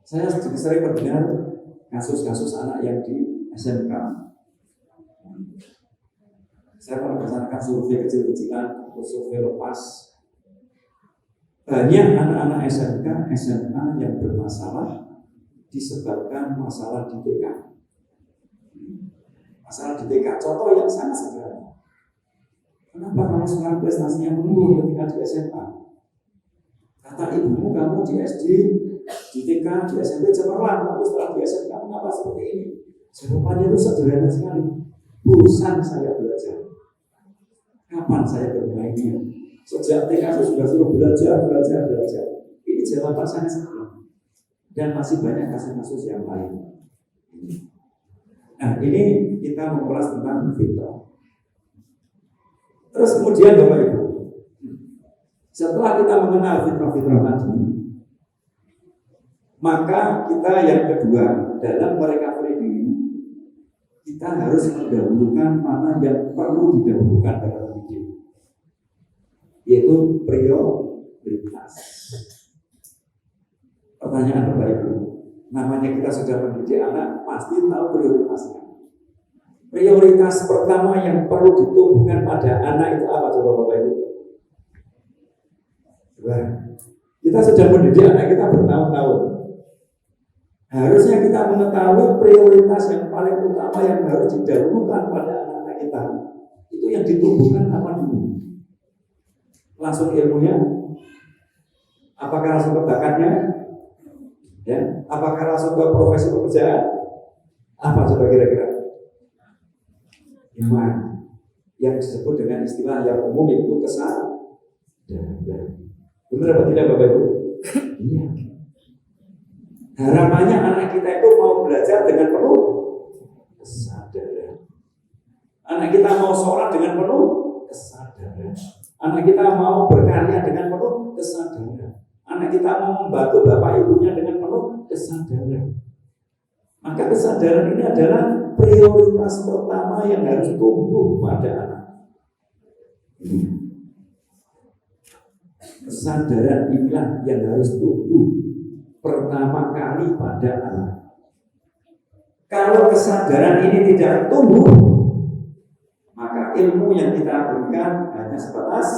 Saya sering mendengar kasus-kasus anak yang di SMK. Saya pernah melaksanakan survei kecil-kecilan, survei lepas. Banyak anak-anak SMK, SMA yang bermasalah disebabkan masalah di TK. Masalah di TK, contoh yang sangat sederhana. Kenapa kamu sekarang prestasinya menurun ketika di SMA? Kata ibumu kamu di SD, di TK, di SMP cemerlang, tapi setelah di SMK mengapa seperti ini? Jawabannya itu sederhana sekali. Bosan saya belajar. Kapan saya bermainnya? Sejak TK saya sudah suruh belajar. Ini jawaban sangat sederhana. Dan masih banyak kasus-kasus yang lain. Nah, ini kita mengulas tentang fitrah. Terus kemudian Bapak Ibu, setelah kita mengenal fitrah-fitrah tadi, maka kita yang kedua dalam merecovery diri, kita harus mendahulukan mana yang perlu didahulukan dalam hidup, yaitu prioritas. Pertanyaan Bapak Ibu, namanya kita sudah mendidik anak, pasti tahu prioritasnya. Prioritas pertama yang perlu ditumbuhkan pada anak itu apa coba Bapak Ibu? Kita sudah mendidik anak kita bertahun-tahun. Harusnya kita mengetahui prioritas yang paling utama yang harus didahulukan pada anak-anak kita. Itu yang ditumbuhkan apa dulu? Langsung ilmunya? Apakah langsung ke bakatnya? Ya, apakah langsung ke profesi pekerjaan? Apa coba kira-kira? Iman yang disebut dengan istilah yang umum itu kesadaran. Benar apa tidak Bapak Ibu? Iya. Harapannya anak kita itu mau belajar dengan penuh kesadaran. Anak kita mau sholat dengan penuh kesadaran. Anak kita mau berkarya dengan penuh kesadaran. Anak kita mau membantu bapak ibunya dengan penuh kesadaran. Maka kesadaran ini adalah prioritas pertama yang harus tumbuh pada anak. Kesadaran inilah yang harus tumbuh pertama kali pada anak. Kalau kesadaran ini tidak tumbuh, maka ilmu yang kita berikan hanya sebatas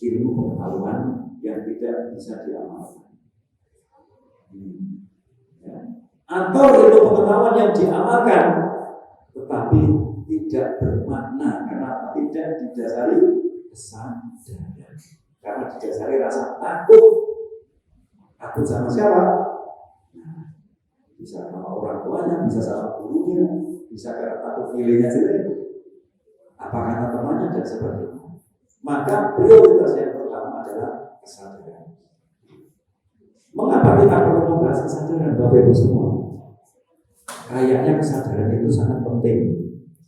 ilmu pengetahuan yang tidak bisa diamalkan. Atau ilmu pengetahuan yang diamalkan tetapi tidak bermakna karena tidak didasari kesadaran, karena didasari rasa takut sama siapa? Bisa sama orang tuanya, bisa sama gurunya, bisa karena takut nilainya sendiri, apa kata temannya dan sebagainya. Maka prioritas yang pertama adalah kesadaran. Mengapa kita perlu membahas kesadaran Bapak Ibu semua? Kayaknya kesadaran itu sangat penting.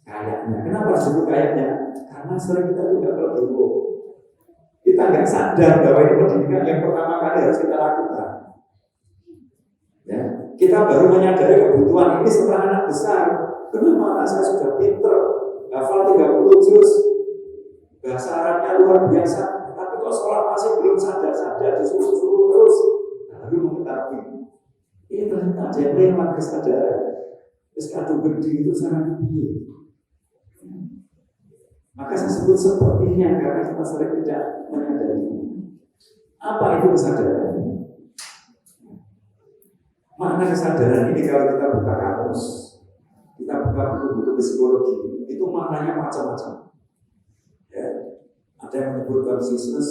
Kayaknya. Kenapa disebut kayaknya? Karena sering kita juga berburu. Kita nggak sadar bahwa ini pendidikan yang pertama kali harus kita lakukan. Ya, kita baru menyadari kebutuhan ini setelah anak besar. Kenapa anak saya sudah pinter, hafal 30 juz, bahasa Arabnya luar biasa, tapi kok sholat masih belum sadar-sadar, disuruh-suruh terus. Lalu mengetahui ini ternyata ada yang lewat kesadaran. Terus kado gede itu sangat tinggi. Maka saya sebut sepertinya karena kita sering tidak menyadari. Apa itu kesadaran? Makna kesadaran ini kalau kita buka kamus, kita buka buku-buku psikologi, itu maknanya macam-macam. Ya, ada yang menyebut consciousness,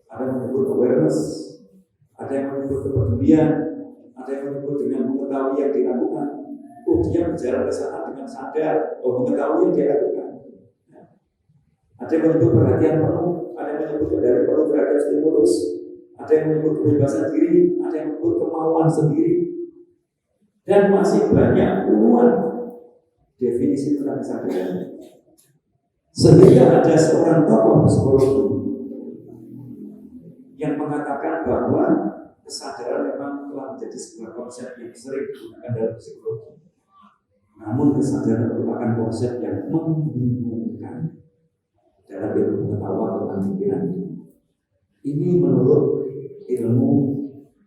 ada yang menyebut awareness, ada yang menyebut kepedulian, ada yang menyebut dengan mengetahui yang dilakukan. Oh, dia berjalan ke sana dengan sadar, oh mengetahui yang dia lakukan. Ada yang menyebut perhatian penuh, ada yang menyebut kendali penuh terhadap stimulus, ada yang menyebut kebebasan diri, ada yang menyebut kemauan sendiri, dan masih banyak puluhan definisi tentang kesadaran. Sehingga ada seorang tokoh psikologi yang mengatakan bahwa kesadaran memang telah menjadi sebuah konsep yang sering digunakan dalam psikologi. Namun kesadaran merupakan konsep yang membingungkan dalam ilmu pengetahuan tentang pikiran ini. Ini menurut ilmu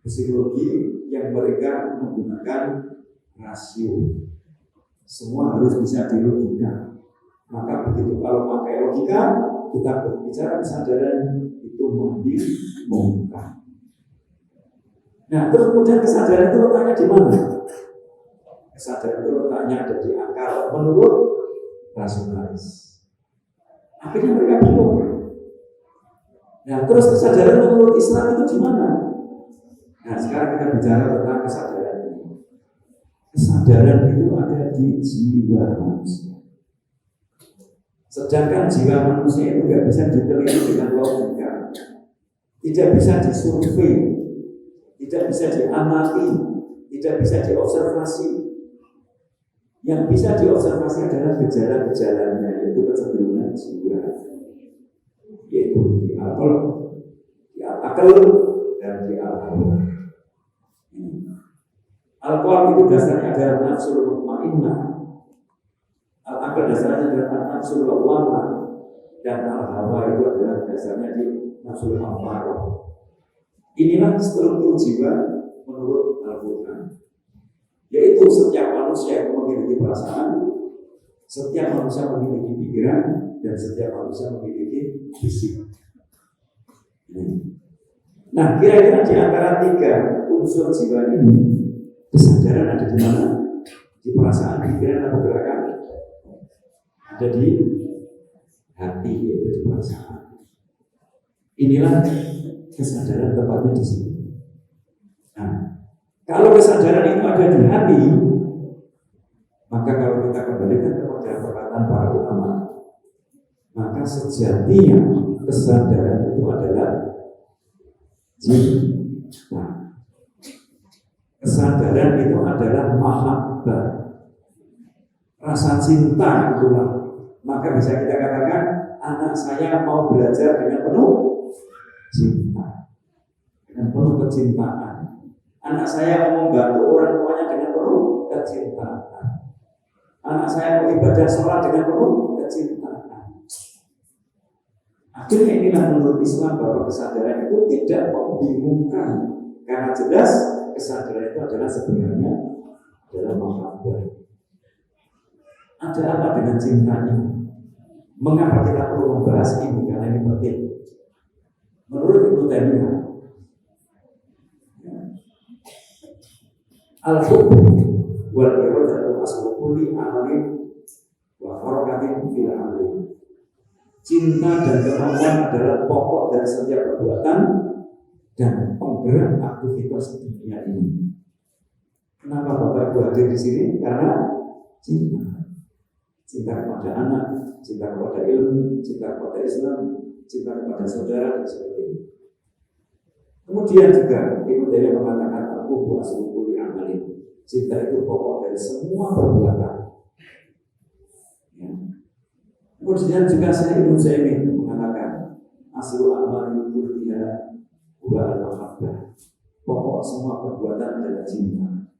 psikologi yang mereka menggunakan rasio. Semua harus bisa dilogika. Maka begitu kalau pakai logika, kita berbicara kesadaran itu membingungkan. Nah, terus kemudian kesadaran itu letaknya di mana? Kesadaran itu letaknya ada di akal menurut rasionalis. Akhirnya mereka bingung. Nah, terus kesadaran menurut Islam itu di mana? Nah, sekarang kita bicara tentang kesadaran ini. Kesadaran itu ada di jiwa manusia. Sedangkan jiwa manusia itu nggak bisa diteliti dengan logika, tidak bisa disurvei, tidak bisa diamati, tidak bisa diobservasi. Yang bisa diobservasi adalah gejala-gejalanya, yaitu kecenderungan jiwa, yaitu di akal dan di al-hawa. Al-qalb itu dasarnya adalah nafsul mutmainnah, al-akal dasarnya adalah nafsul lawwamah, dan al-hawa itu adalah dasarnya di nafsul ammarah. Inilah struktur jiwa menurut Al-Quran, yaitu setiap manusia yang memiliki perasaan, setiap manusia memiliki pikiran, dan setiap manusia memiliki fisik. Nah, kira-kira di antara tiga unsur jiwa ini, kesadaran ada di mana? Di perasaan, pikiran, atau gerakan? Ada di hati, yaitu di perasaan. Inilah kesadaran tepatnya di sini. Nah, kalau kesadaran itu ada di hati, maka kalau kita kembalikan kepada perkataan para ulama, maka sejatinya kesadaran itu adalah cinta. Kesadaran itu adalah mahabbah, rasa cinta itulah. Maka bisa kita katakan, anak saya mau belajar dengan penuh cinta, dengan penuh kecintaan. Anak saya mau membantu orang tuanya dengan penuh kecintaan. Anak saya mau ibadah sholat dengan penuh kecintaan. Akhirnya inilah menurut Islam bahwa kesadaran itu tidak membingungkan, karena jelas kesadaran itu adalah sebenarnya adalah mahabbah. Ada apa dengan cinta ini? Mengapa kita perlu membahas ini? Karena ini penting. Menurut Ibnu Taimiyah, al-hubbu wal iradatu aslu kulli amalin wa harakatin fil amali. Cinta dan kemauan adalah pokok dari setiap perbuatan dan penggerak aktivitas dunia ini. Kenapa Bapak Ibu hadir di sini? Karena cinta. Cinta kepada anak, cinta kepada ilmu, cinta kepada Islam, cinta kepada saudara, dan sebagainya. Kemudian juga Ibnu Taimiyah mengatakan al-hubbu aslu kulli amalin. Cinta itu pokok dari semua perbuatan. Ya. Kemudian juga saya Ibnu Taimiyah mengatakan aslu amalin kulliha huwa al-mahabbah. Pokok semua perbuatan adalah cinta.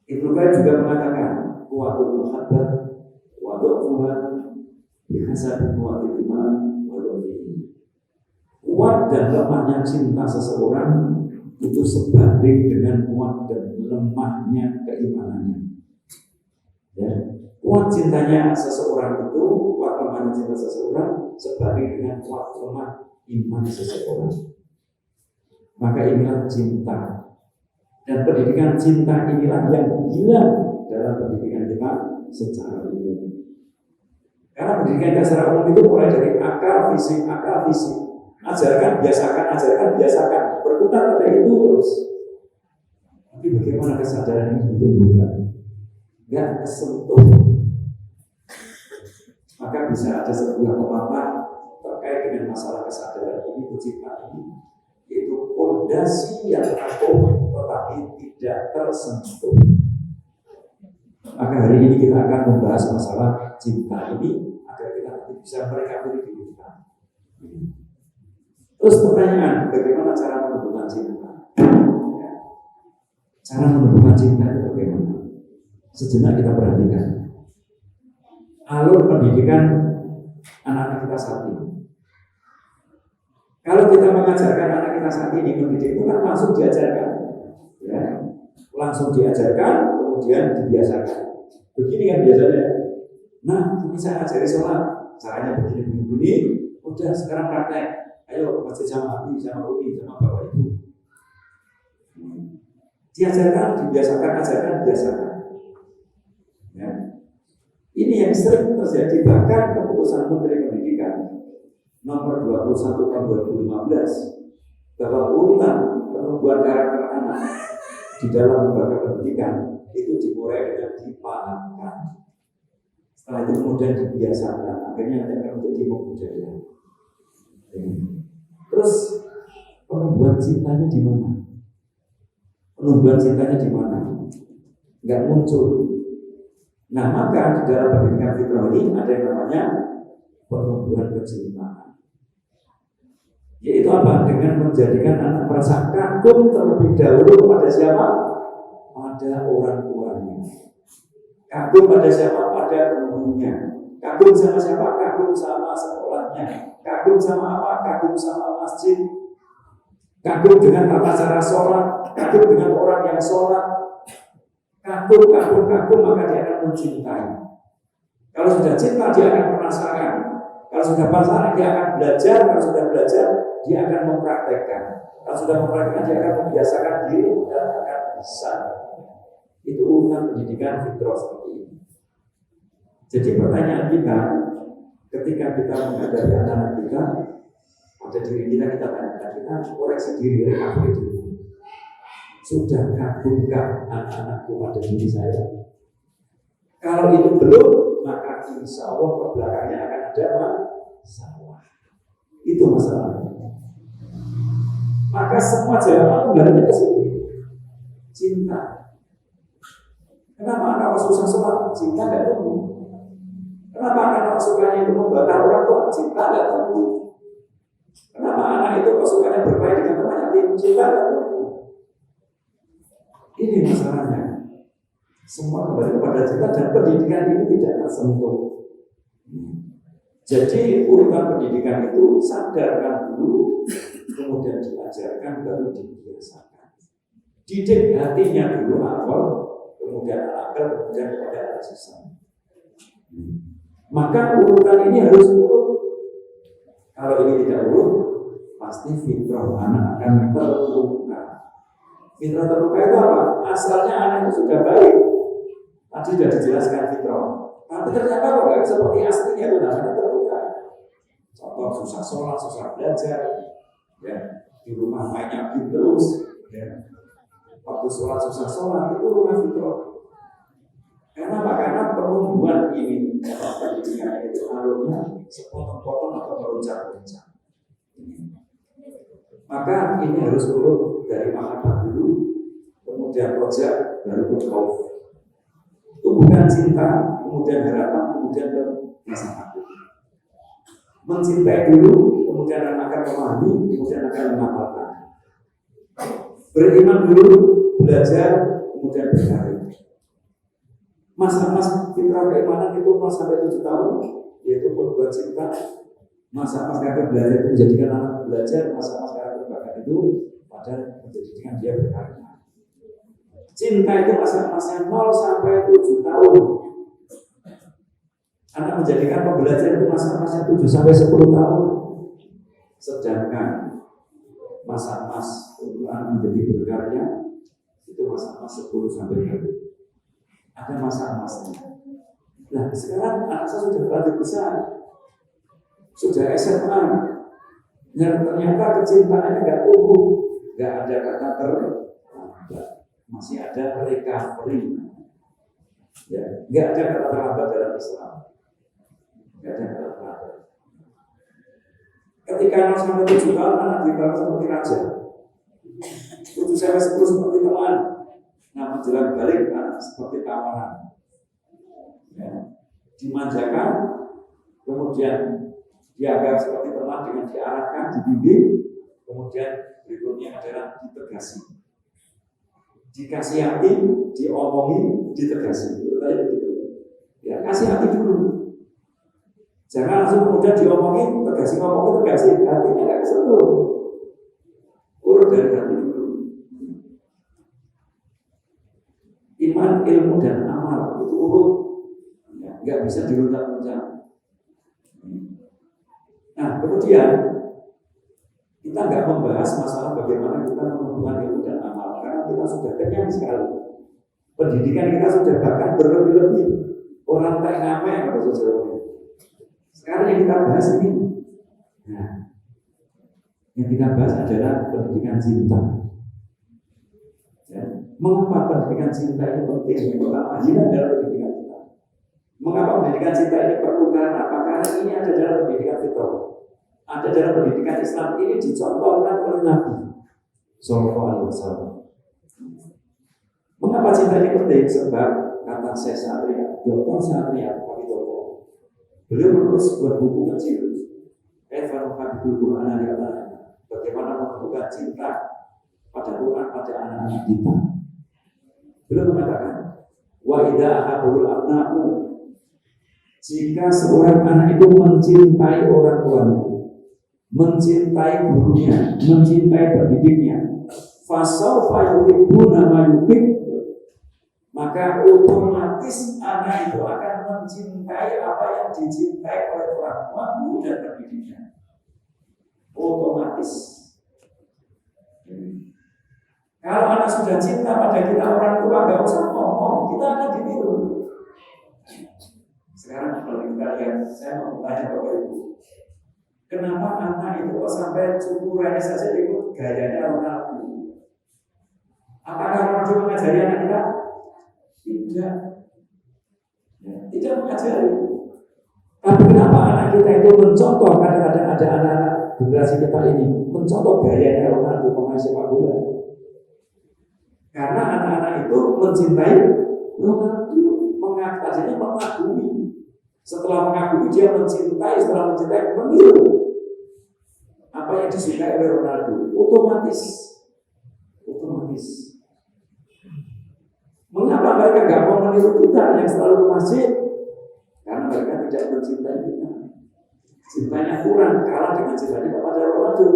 Ibnu Qayyim juga mengatakan kuwatul mahabbah wa du'fuha bihasabi kuwatil iman wa du'fihi. Kuat dan lemahnya cinta seseorang itu sebanding dengan kuat dan lemahnya keimanannya. Ya. Kuat cintanya seseorang itu, kuat lemahnya cinta seseorang sebanding dengan kuat lemah iman seseorang. Maka inilah cinta. Dan pendidikan cinta inilah yang hilang dalam pendidikan kita secara umum. Karena pendidikan kita secara umum itu mulai dari akal fisik. Ajarkan, biasakan, berputar pada itu terus. Tapi bagaimana kesadaran ini ditumbuhkan? Enggak kesentuh. Maka bisa ada sebuah pepatah terkait dengan masalah kesadaran ini, penciptaan ini, yaitu fondasi yang kokoh tetapi tidak tersentuh. Maka hari ini kita akan membahas masalah cinta ini agar kita bisa merekapitulasi diri kita. Terus pertanyaan, bagaimana cara menumbuhkan cinta? Cara menumbuhkan cinta itu bagaimana? Sejenak kita perhatikan alur pendidikan anak-anak kita saat ini. Kalau kita mengajarkan anak kita saat ini mendidik itu kan langsung diajarkan, ya, langsung diajarkan, kemudian dibiasakan. Begini kan biasanya. Nah, ini saya ajari sholat, caranya begini. Udah sekarang praktek. Ayo masjid sama Abi, sama Umi, sama Bapak Ibu. Diajarkan, dibiasakan, biasakan. Ya. Ini yang sering terjadi, bahkan keputusan Menteri Pendidikan nomor 21 tahun 2015 bahwa urutan penumbuhan karakter anak di dalam lembaga pendidikan itu dimulai dengan dipahamkan. Setelah itu kemudian dibiasakan, akhirnya nanti akan menjadi budaya. Terus penumbuhan cintanya di mana? Penumbuhan cintanya di mana? Nggak muncul. Nah, maka di dalam pendidikan fitrah ini ada yang namanya penumbuhan kecintaan. Yaitu apa? Dengan menjadikan anak merasa kagum terlebih dahulu kepada siapa? Pada orang tuanya. Kagum pada siapa? Pada gurunya. Kagum sama siapa? Kagum sama sekolahnya. Kagum sama apa? Kagum sama masjid. Kagum dengan tata cara sholat. Kagum dengan orang yang sholat. Kagum, maka dia akan mencintai. Kalau sudah cinta, dia akan penasaran. Kalau sudah penasaran, dia akan belajar. Kalau sudah belajar, dia akan mempraktekkan. Kalau sudah mempraktekkan, dia akan membiasakan diri dan akan bisa. Itu urutan pendidikan fitrah seperti ini. Jadi pertanyaan kita, ketika kita menghadapi anak-anak kita, pada diri kita tanyakan, kita koreksi diri, recovery diri. Sudah kagumkah anak-anakku pada diri saya? Kalau itu belum, maka insya Allah ke belakangnya akan ada masalah. Itu masalahnya. Maka semua jawaban kembali ke sini. Cinta. Kenapa anak susah sholat? Cinta gak tahu. Kenapa anak sukanya itu membakar orang tua? Cinta gak tahu. Kenapa anak itu sukanya bermain dengan teman yatim? Cinta gak tahu. Ini masalahnya. Semua kembali kepada cinta dan pendidikan ini tidak tersentuh. Jadi urutan pendidikan itu sadarkan dulu, kemudian diajarkan, baru dibiasakan. Didik hatinya dulu awal, kemudian akal, kemudian kepada sisa. Maka urutan ini harus urut. Kalau ini tidak urut, pasti fitrah anak akan terluka. Fitrah terluka itu apa? Asalnya anak itu sudah baik. Tadi sudah dijelaskan fitrah. Tapi ternyata kok nggak seperti aslinya itu namanya terluka. Contoh susah sholat, susah belajar, ya di rumah mainnya game terus, ya. Waktu sholat susah sholat itu rumah fitrah. Karena karena pertumbuhan ini pendidikan itu alurnya sepotong-potong atau meruncak-runcak. Maka ini harus urut dari mahabbah dulu, kemudian rojak, baru ke khauf. Tumbuhan cinta, kemudian harapan, kemudian ke rasa takut. Mencintai dulu, kemudian akan memahami, kemudian akan mengamalkan. Beriman dulu, belajar, kemudian berkarya. Masa-masa fitrah keimanan itu 0 sampai 7 tahun, yaitu perbuatan cinta. Masa-masa kakak belajar itu menjadikan anak belajar, masa-masa kakak berbakat itu pada menjadikan dia berkarya. Cinta itu masa-masa 0 sampai 7 tahun. Anak menjadikan pembelajaran itu masa-masa 7 sampai 10 tahun. Sedangkan masa-masa untuk anak menjadi berkarya itu masa-masa 10 sampai 20. Ada masa-masanya. Nah sekarang anak saya sudah berarti besar, sudah SMA, yang ternyata kecintaannya nggak tumbuh, nggak ada kata terlambat, masih ada recovery, ya, nggak ada kata terlambat dalam Islam, nggak ada kata terlambat. Ketika 0 sampai 7 tahun anak dibangun seperti raja, 7 sampai 10 seperti teman. Nah, menjelang balik seperti tawanan, ya, dimanjakan, kemudian dianggap seperti teman dengan diarahkan, dibimbing, kemudian berikutnya adalah ditegasi, dikasih hati, diomongi, ditegasi. Ya, kasih hati dulu, jangan langsung kemudian diomongi, tegasi, ngomongin, tegasi, hatinya nggak kesentuh. Urut dari hati dulu. Iman, ilmu, dan amal itu urut, ya, nggak bisa diruntak-runtak. Nah, kemudian kita nggak membahas masalah bagaimana kita menumbuhkan ilmu dan amal karena kita sudah kenyang sekali. Pendidikan kita sudah bahkan berlebih-lebih. Orang tak nama yang bahasa Jawa. Sekarang yang kita bahas ini, nah, yang kita bahas adalah pendidikan cinta. Ya. Mengapa pendidikan cinta ini penting? Yang pertama, ini adalah pendidikan cinta. Mengapa pendidikan cinta ini perlu? Karena apa? Karena ini ada dalam pendidikan fitrah, ada dalam pendidikan Islam. Ini dicontohkan oleh Nabi Sallallahu Alaihi Wasallam. Mengapa cinta ini penting? Sebab kata saya Satria, Dr. Satria Kapitoko, beliau menulis sebuah buku kecil, Evan Habibul Quran Al-Quran, bagaimana menumbuhkan cinta pada Quran pada anak-anak kita. Beliau mengatakan, wa idza ahabul abna'u, jika seorang anak itu mencintai orang tuanya, mencintai gurunya, mencintai pendidiknya, fasawfa yuhibbuna ma yuhib, maka otomatis anak itu akan mencintai apa yang dicintai oleh orang tua, guru dan pendidiknya. Otomatis. Kalau anak sudah cinta pada kita orang tua, nggak usah ngomong, kita akan ditiru. Sekarang kalau kita lihat, saya mau tanya Bapak Ibu, kenapa anak itu kok sampai cukurannya saja ikut gayanya Ronaldo? Apakah Ronaldo mengajari anak kita? Tidak. Ya, tidak mengajari. Tapi kenapa anak kita itu mencontoh, kadang-kadang ada anak-anak generasi kita ini mencontoh gayanya Ronaldo pemain sepak bola? Karena anak-anak itu mencintai Ronaldo, mengagumi. Setelah mengagumi dia mencintai, setelah mencintai meniru apa yang disukai oleh Ronaldo. Otomatis. Mengapa mereka nggak mau meniru kita yang selalu ke masjid? Karena mereka tidak mencintai kita. Cintanya kurang, kalah dengan cintanya kepada Ronaldo.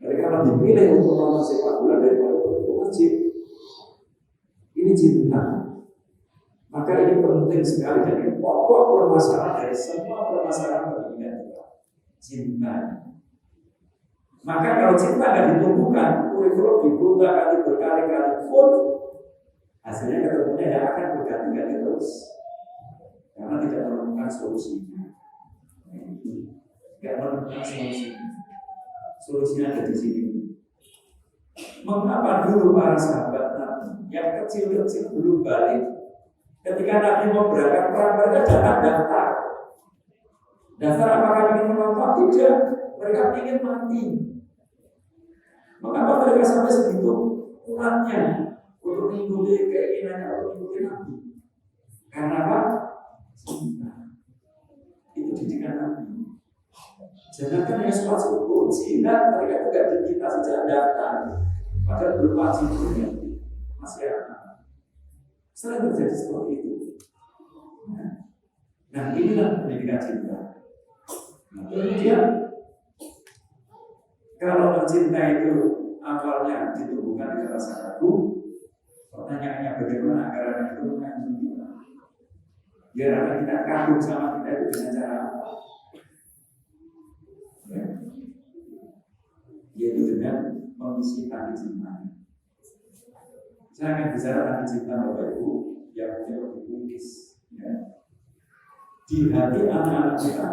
Mereka lebih pilih untuk nonton sepak bola daripada ke masjid. Ini cinta. Maka ini penting sekali dan ini pokok permasalahan dari semua permasalahan pendidikan kita. Cinta. Maka kalau cinta tidak ditumbuhkan, kurikulum dibuka kali berkali-kali pun hasilnya ketemunya yang akan berganti-ganti terus. Karena tidak menemukan solusinya. Tidak menemukan solusinya. Solusinya ada di sini. Mengapa dulu para sahabat Nabi yang kecil-kecil belum balik, ketika Nabi mau berangkat perang, mereka datang daftar. Daftar apakah ingin menonton? Tidak. Mereka ingin mati. Mengapa mereka sampai segitu kuatnya untuk mengikuti keinginannya, untuk mengikuti Nabi? Karena apa? Cinta. Itu didikan Nabi. Jangankan yang sholat subuh, cinta mereka tidak diminta sejak datang. Padahal belum wajib masih ada. Sering terjadi seperti itu. Nah inilah pendidikan cinta. Nah, kemudian kalau cinta itu awalnya ditumbuhkan dengan rasa kagum, pertanyaannya bagaimana agar anak itu mengagumi kita? Biar anak kita kagum sama kita itu dengan cara apa? Ya. Yaitu dengan mengisi tali cinta. Saya akan bicara tali cinta Bapak Ibu yang lebih lukis, ya. Di hati anak-anak kita,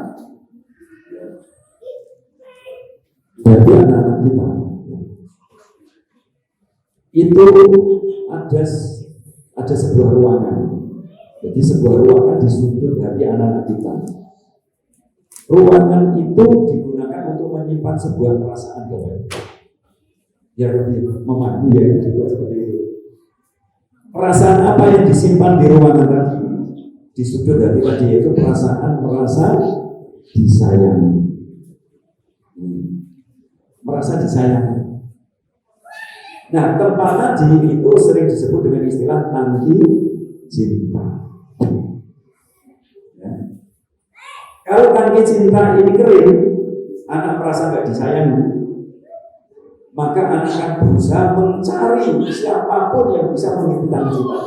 ya. Di hati anak-anak kita, ya. Itu ada sebuah ruangan. Jadi sebuah ruangan di sudut hati anak-anak kita. Ruangan itu digunakan untuk menyimpan sebuah perasaan Bapak Ibu. Yang lebih memahami ya juga seperti itu. Perasaan apa yang disimpan di ruangan tadi? Di sudut hati tadi yaitu perasaan merasa disayangi. Merasa disayangi. Nah, tempatan diri itu sering disebut dengan istilah tangki cinta. Ya. Kalau tangki cinta ini kering, anak merasa nggak disayangi, maka anak akan berusaha mencari siapapun yang bisa mengikuti tangki cinta.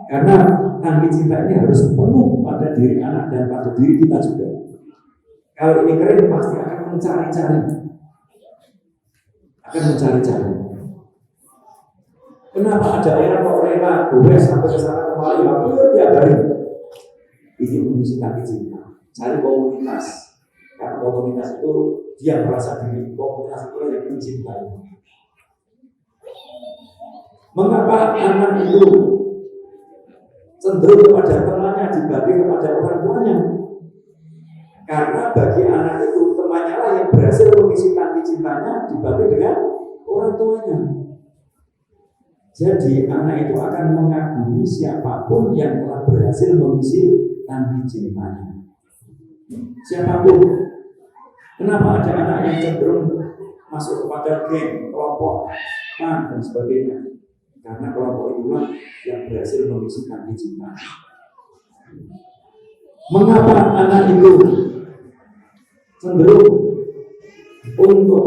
Karena tangki cinta ini harus penuh pada diri anak dan pada diri kita juga. Kalau ini kering pasti akan mencari-cari. Kenapa ada orang kok rela gue sampai ke sana kemari hampir tiap hari? Ini mengisi tangki cinta. Cari komunitas. Karena komunitas itu dia merasa diri, komunitas itu yang mencintai. Mengapa anak itu cenderung kepada temannya dibanding kepada orang tuanya? Karena bagi anak itu temannya lah yang berhasil mengisi tangki cintanya dibanding dengan orang tuanya. Jadi anak itu akan mengagumi siapapun yang telah berhasil mengisi tangki cintanya. Siapapun. Kenapa ada anak yang cenderung masuk kepada geng, kelompok, dan sebagainya? Karena kelompok itulah yang berhasil mengisi tangki cinta. Mengapa anak itu cenderung untuk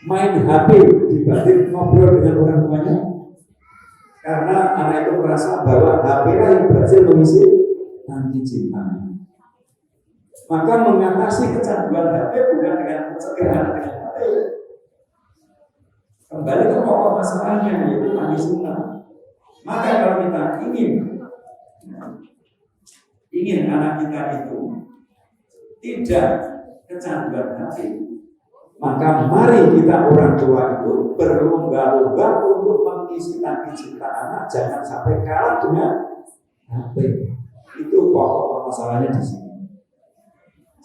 main HP dibanding ngobrol dengan orang tuanya? Karena anak itu merasa bahwa HP lah yang berhasil mengisi tangki cintanya. Maka mengatasi kecanduan HP bukan dengan pencegahan dengan HP. Kembali ke pokok masalahnya, yaitu tangki cinta. Maka kalau kita ingin anak kita itu tidak kecanduan HP, maka mari kita orang tua itu berlomba-lomba untuk mengisi tangki cinta anak, jangan sampai kalah dengan HP. Itu pokok permasalahannya di sini.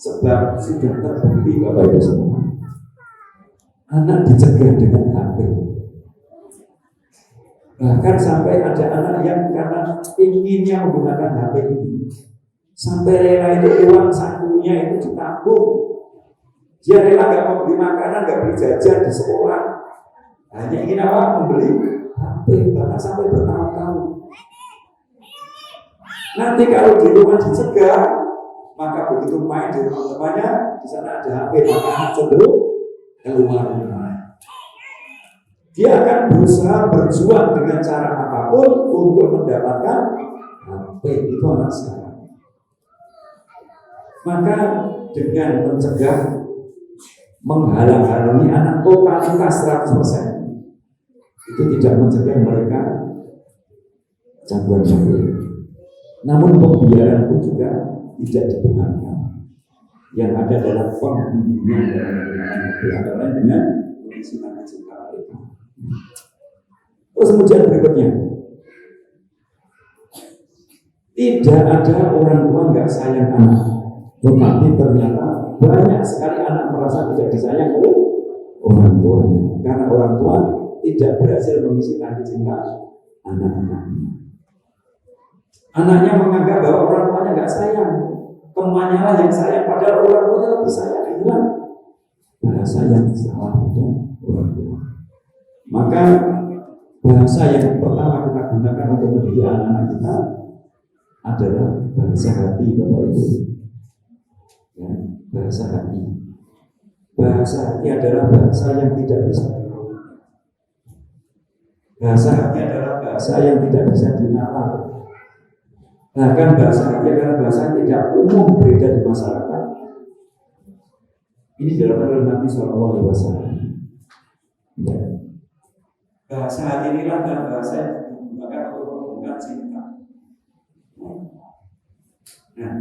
Sebab sudah terbukti Bapak Ibu semua, anak dicegah dengan HP. Bahkan sampai ada anak yang karena inginnya menggunakan HP ini, sampai rela itu uang sakunya itu ditabung. Dia rela nggak mau beli makanan, nggak beli jajan di sekolah, hanya ingin apa? Membeli HP, bahkan sampai bertahun-tahun. Nanti kalau di rumah dicegah, maka begitu main di rumah temannya, di sana ada HP, maka anak cenderung keluar rumah. Dia akan berusaha berjuang dengan cara apapun untuk mendapatkan HP. Itu anak sekarang. Maka dengan mencegah, menghalang-halangi anak totalitas 100%, itu tidak mencegah mereka canduan HP. Namun pembiaran pun juga tidak dibenarkan. Yang ada adalah pembimbingan dalam menggunakan HP, antara lain dengan mengisi tangki cinta mereka. Terus kemudian berikutnya, tidak ada orang tua nggak sayang anak, tetapi ternyata banyak sekali anak merasa tidak disayang oleh orang tuanya karena orang tua tidak berhasil mengisi tangki cinta anak-anaknya. Anaknya menganggap bahwa orang tuanya nggak sayang, temannya lah yang sayang, padahal orang tuanya lebih sayang. Inilah bahasa yang salah pada orang tua. Maka bahasa yang pertama kita gunakan untuk mendidik anak-anak kita adalah bahasa hati, Bapak Ibu. Ya, bahasa hati. Bahasa hati adalah bahasa yang tidak bisa diurut. Bahasa hati adalah bahasa yang tidak bisa dinalar. Bahkan bahasa hati adalah bahasa yang tidak umum beredar di masyarakat. Ini dilakukan oleh Nabi SAW. Ya. Bahasa hati inilah adalah bahasa yang digunakan untuk mengumpulkan cinta. Nah,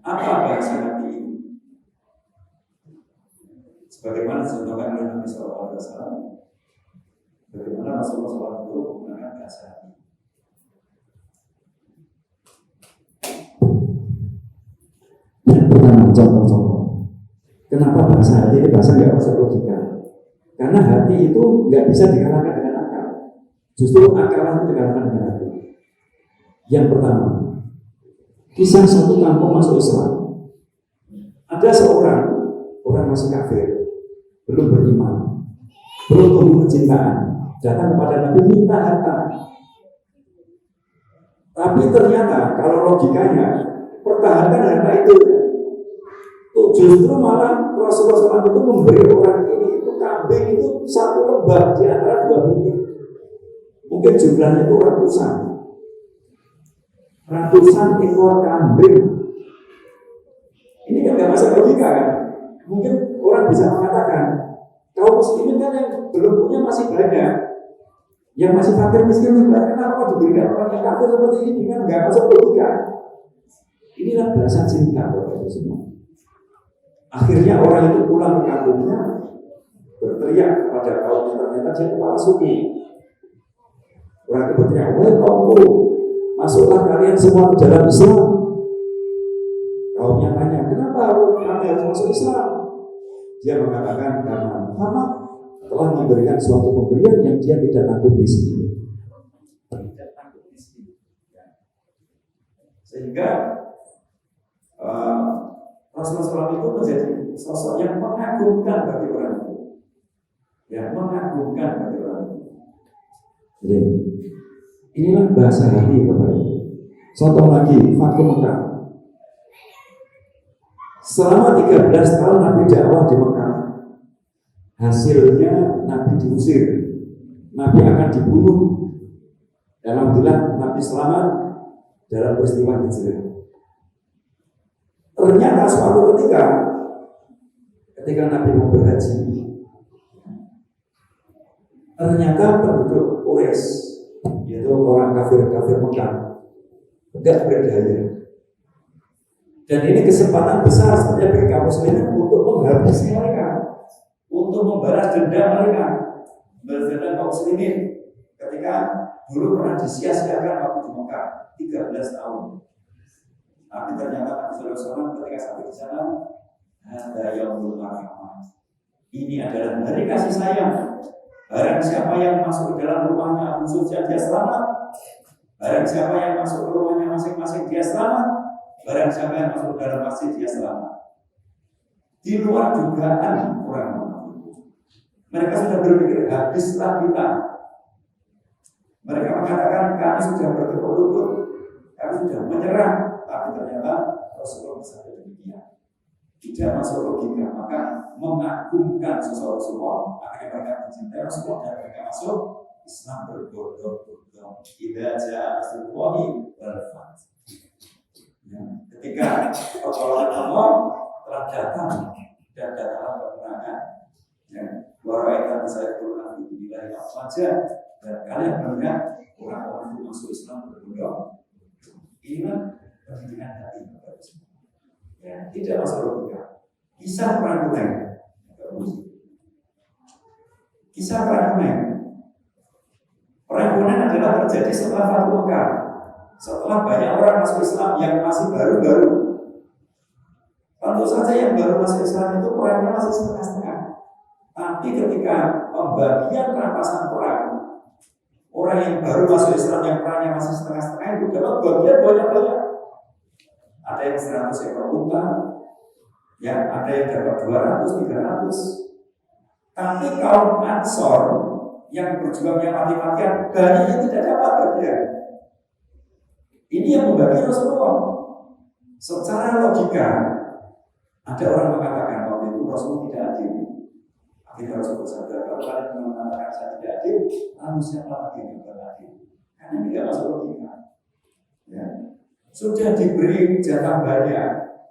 apa bahasa hati ini? Sebagaimana dicontohkan oleh Nabi SAW, bagaimana Rasulullah SAW itu menggunakan bahasa hati. Yang pertama, contoh-contoh. Kenapa bahasa hati ini bahasa nggak masuk logika? Karena hati itu nggak bisa dikalahkan dengan akal. Justru akal itu dikalahkan dengan hati. Yang pertama, kisah satu kampung masuk Islam. Ada seorang orang masih kafir, belum beriman, belum tumbuh kecintaan, datang kepada Nabi minta harta. Tapi ternyata kalau logikanya pertahankan harta itu, justru malah Rasulullah SAW itu memberi orang ini itu kambing itu satu lembah di antara dua bukit. Mungkin jumlahnya itu ratusan ekor kambing. Ini kan nggak masuk logika kan? Mungkin orang bisa mengatakan kaum muslimin kan yang belum punya masih banyak, yang masih fakir miskin juga, kenapa diberikan orang yang kafir seperti ini? Kan nggak masuk logika. Inilah bahasa cinta Bapak Ibu semua. Akhirnya orang itu pulang ke kampungnya, berteriak kepada kaumnya, ternyata dia kepala suku. Orang itu berteriak, wahai kaumku, masuklah kalian semua ke dalam Islam. Kaumnya tanya, kenapa kami harus masuk Islam? Dia mengatakan, karena Muhammad telah memberikan suatu pemberian yang dia tidak takut miskin. Sehingga Rasulullah SAW itu menjadi sosok yang mengagumkan bagi orang itu, yang mengagumkan bagi orang itu. Jadi inilah bahasa hati Bapak Ibu. Contoh lagi, Fathu Mekah. Selama 13 tahun Nabi dakwah di Mekah, hasilnya Nabi diusir, Nabi akan dibunuh. Dan alhamdulillah Nabi selamat dalam peristiwa hijrah. Ternyata suatu ketika Nabi mau berhaji, ternyata penduduk Quraisy, yaitu orang kafir Mekah, tidak berdaya. Dan ini kesempatan besar sebenarnya bagi kaum muslimin untuk menghabisi mereka, untuk membalas dendam mereka, membalas dendam kaum muslimin ketika dulu pernah disia-siakan waktu di Mekah 13 tahun. Tapi ternyata Nabi SAW ketika sampai di sana, ada yaumul marhamah. Ini adalah hari kasih sayang. Barang siapa yang masuk ke dalam rumahnya Abu Sufyan dia selamat. Barang siapa yang masuk ke rumahnya masing-masing dia selamat. Barang siapa yang masuk ke dalam masjid dia selamat. Di luar dugaan orang-orang. Mereka sudah berpikir habislah kita. Mereka mengatakan kami sudah bertekuk lutut, kami sudah menyerah. Tapi ternyata Rasulullah bersabda demikian. Tidak masuk logika, maka mengagumkan sosok Rasulullah. Akhirnya mereka mencintai Rasulullah dan mereka masuk Islam berbondong-bondong. Idza jaa nasrullahi wal fath. Ketika pertolongan Allah telah datang dan datanglah kemenangan. Waraita saya Quran di wilayah saja dan kalian melihat orang-orang yang masuk Islam berbondong. Inilah pendidikan hati. Ya, tidak masuk logika. Kisah perang Hunain. Kisah perang Hunain. Perang Hunain adalah terjadi setelah Fathu Mekah. Setelah banyak orang masuk Islam yang masih baru-baru. Tentu saja yang baru masuk Islam itu perangnya masih setengah-setengah. Tapi ketika pembagian rampasan perang, orang yang baru masuk Islam yang perangnya masih setengah-setengah itu dapat bagian banyak-banyak. Ada yang 100 ekor unta, ya ada yang dapat 200, 300. Tapi kaum Ansor yang berjuangnya mati-matian banyak yang tidak dapat bagian. Ini yang membagi Rasulullah. Secara logika, ada orang mengatakan waktu itu Rasulullah tidak adil. Akhirnya Rasulullah bersabda, kalau kalian mengatakan saya tidak adil, lalu siapa lagi yang tidak adil? Karena ini tidak masuk logika. Ya. Sudah diberi jatah banyak,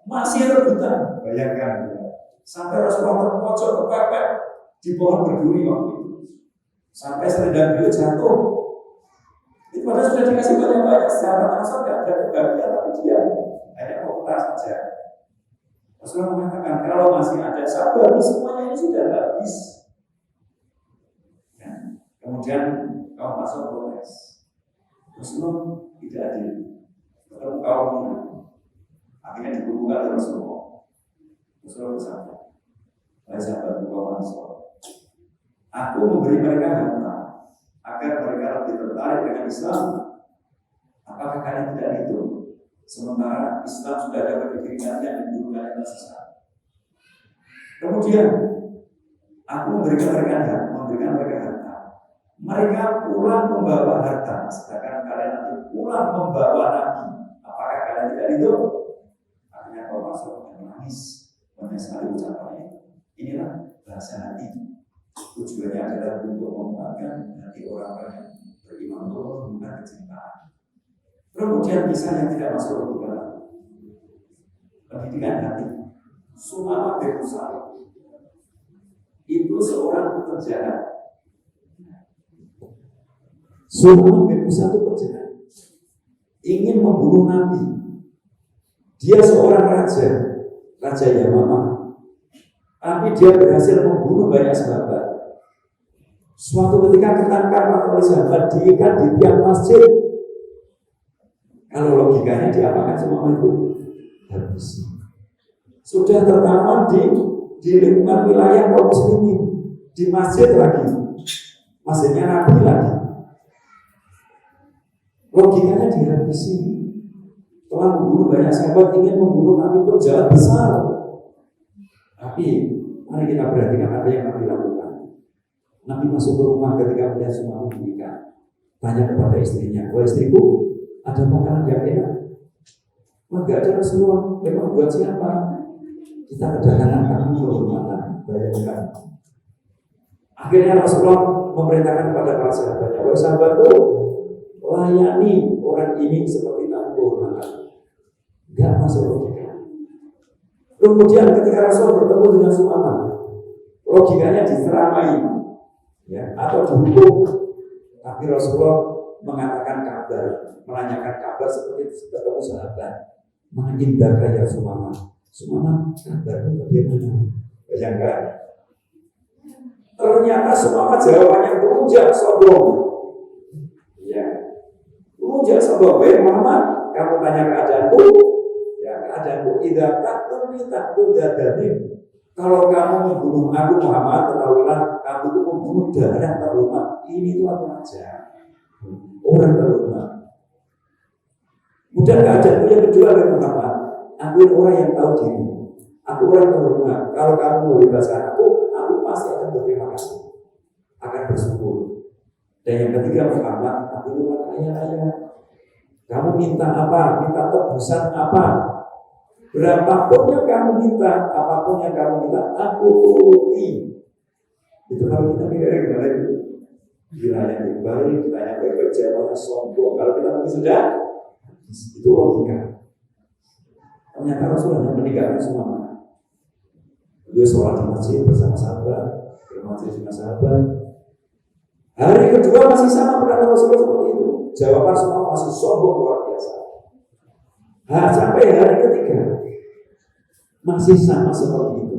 masih rebutan. Bayangkan, sampai Rasulullah terpojok kepepet di pohon berduri waktu itu, sampai selendang beliau jatuh. Itu padahal sudah dikasih banyak-banyak. Sahabat Ansor tidak ada kebahagiaan, tapi dia hanya komentar saja. Rasulullah mengatakan kalau masih ada sabar, semuanya ini sudah habis. Ya. Kemudian kau masuk protes. Rasulullah tidak adil. Lalu kaum akhirnya dikumpulkan oleh Rasulullah. Rasulullah bersabda, "Wahai sahabat kaum Ansor, aku memberi mereka harta agar mereka lebih tertarik dengan Islam. Apakah kalian tidak itu? Sementara Islam sudah ada pada diri kalian dan guru kalian sesat. Kemudian aku memberikan mereka harta. Mereka pulang membawa harta, sedangkan kalian nanti pulang membawa Nabi. Apakah kalian tidak itu?" Akhirnya kau masuk dan menangis, menyesali ucapannya. Inilah bahasa hati. Tujuannya adalah untuk membangun hati orang-orang yang beriman untuk menggunakan kecintaan. Kemudian kisah yang tidak masuk logika, pendidikan hati. Sumama bin Utsal itu seorang penjahat. Sumama bin Utsal itu penjahat, ingin membunuh Nabi. Dia seorang raja Yamamah, tapi dia berhasil membunuh banyak sahabat. Suatu ketika ketangkap oleh sahabat diikat di tiang masjid. Kalau logikanya diapakan semua itu? Habis. Sudah tertanam di lingkungan wilayah kaum muslimin, di masjid lagi, masjidnya Nabi lagi. Logikanya dihabisi. telah membunuh banyak sahabat, ingin membunuh Nabi penjahat besar. Tapi mari kita perhatikan apa yang Nabi lakukan. Nabi masuk ke rumah ketika melihat Sumamah menikah. Tanya kepada istrinya, "Wah istriku, ada makanan yang enak?" "Enggak ada Rasulullah." "Memang buat siapa?" "Kita kedatangan tamu kehormatan." Bayangkan. Akhirnya Rasulullah memerintahkan kepada para sahabatnya, "Wahai sahabatku, layani orang ini seperti tamu kehormatan." Enggak masuk logika. Kemudian ketika Rasul bertemu dengan Sumamah, logikanya diseramai, ya, atau dihukum. Tapi Rasulullah mengatakan kabar, menanyakan kabar seperti ketemu sahabat. "Ma'indaka ya Sumamah." "Sumamah, kabarnya bagaimana?" Bayangkan. Ternyata Sumamah jawabannya rujak sombong. Ya, rujak sombong. "Weh Muhammad, kamu tanya keadaanku?" "Ya, keadaanku idza taqtul dadanin." Kalau kamu membunuh aku Muhammad, ketahuilah kamu itu membunuh darah terhormat. Ini itu apa aja? Orang terhormat. Kemudian keadaanku yang kedua Muhammad, aku orang yang tahu diri. Aku orang terhormat. Kalau kamu membebaskan aku pasti akan berterima kasih, akan bersyukur. Dan yang ketiga Muhammad, aku itu orang kaya-kaya. Kamu minta apa? Minta tebusan apa? Berapapun yang kamu minta, apapun yang kamu minta, aku turuti. Itu kalau kita mikirnya gimana itu? Gila yang baik, kita yang baik-baik, jawabannya sombong. Kalau kita mungkin sudah, itu logika. Ternyata Rasulullah meninggalkan semua. Beliau sholat di masjid bersama sahabat, bermajlis dengan sahabat. Hari kedua masih sama pada Rasulullah seperti itu. Jawaban semua masih sombong luar biasa. Sampai hari ketiga masih sama seperti itu.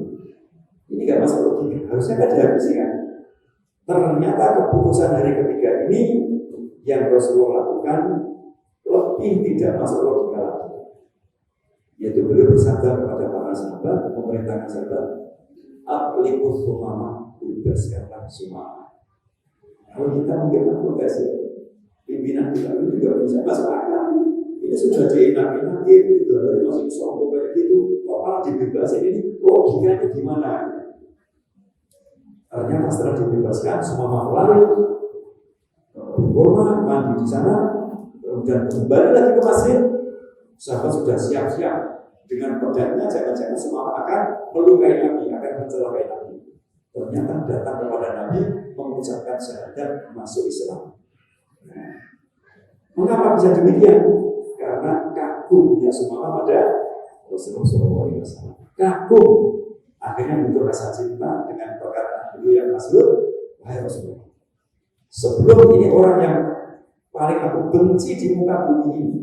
Ini gak masuk logika. Harusnya kan dihabisi kan. Ternyata keputusan hari ketiga ini yang Rasulullah lakukan lebih tidak masuk logika lagi. Yaitu beliau bersabda kepada para sahabat, memerintahkan sahabat, "Aqliqus Sumamah, bebaskanlah Sumamah." Kalau kita mungkin takut gak sih? Pimpinan kita ini juga bisa masuk akal. Ini sudah dienak-enakin gitu, dari masih sombong kayak gitu, kok malah dibebasin, ini logikanya gimana? Ternyata setelah dibebaskan, Sumamah lari, berkorban, mandi di sana, kemudian kembali lagi ke masjid. Sahabat sudah siap-siap dengan pedangnya, jangan-jangan Sumamah akan melukai Nabi, akan mencelakai Nabi. Ternyata datang kepada Nabi mengucapkan syahadat masuk Islam. Nah, mengapa bisa demikian? Karena kagumnya Sumamah pada Rasulullah SAW. Kagum, akhirnya muncul rasa cinta dengan perkataan beliau yang masyhur, "Wahai Rasulullah, sebelum ini orang yang paling aku benci di muka bumi ini.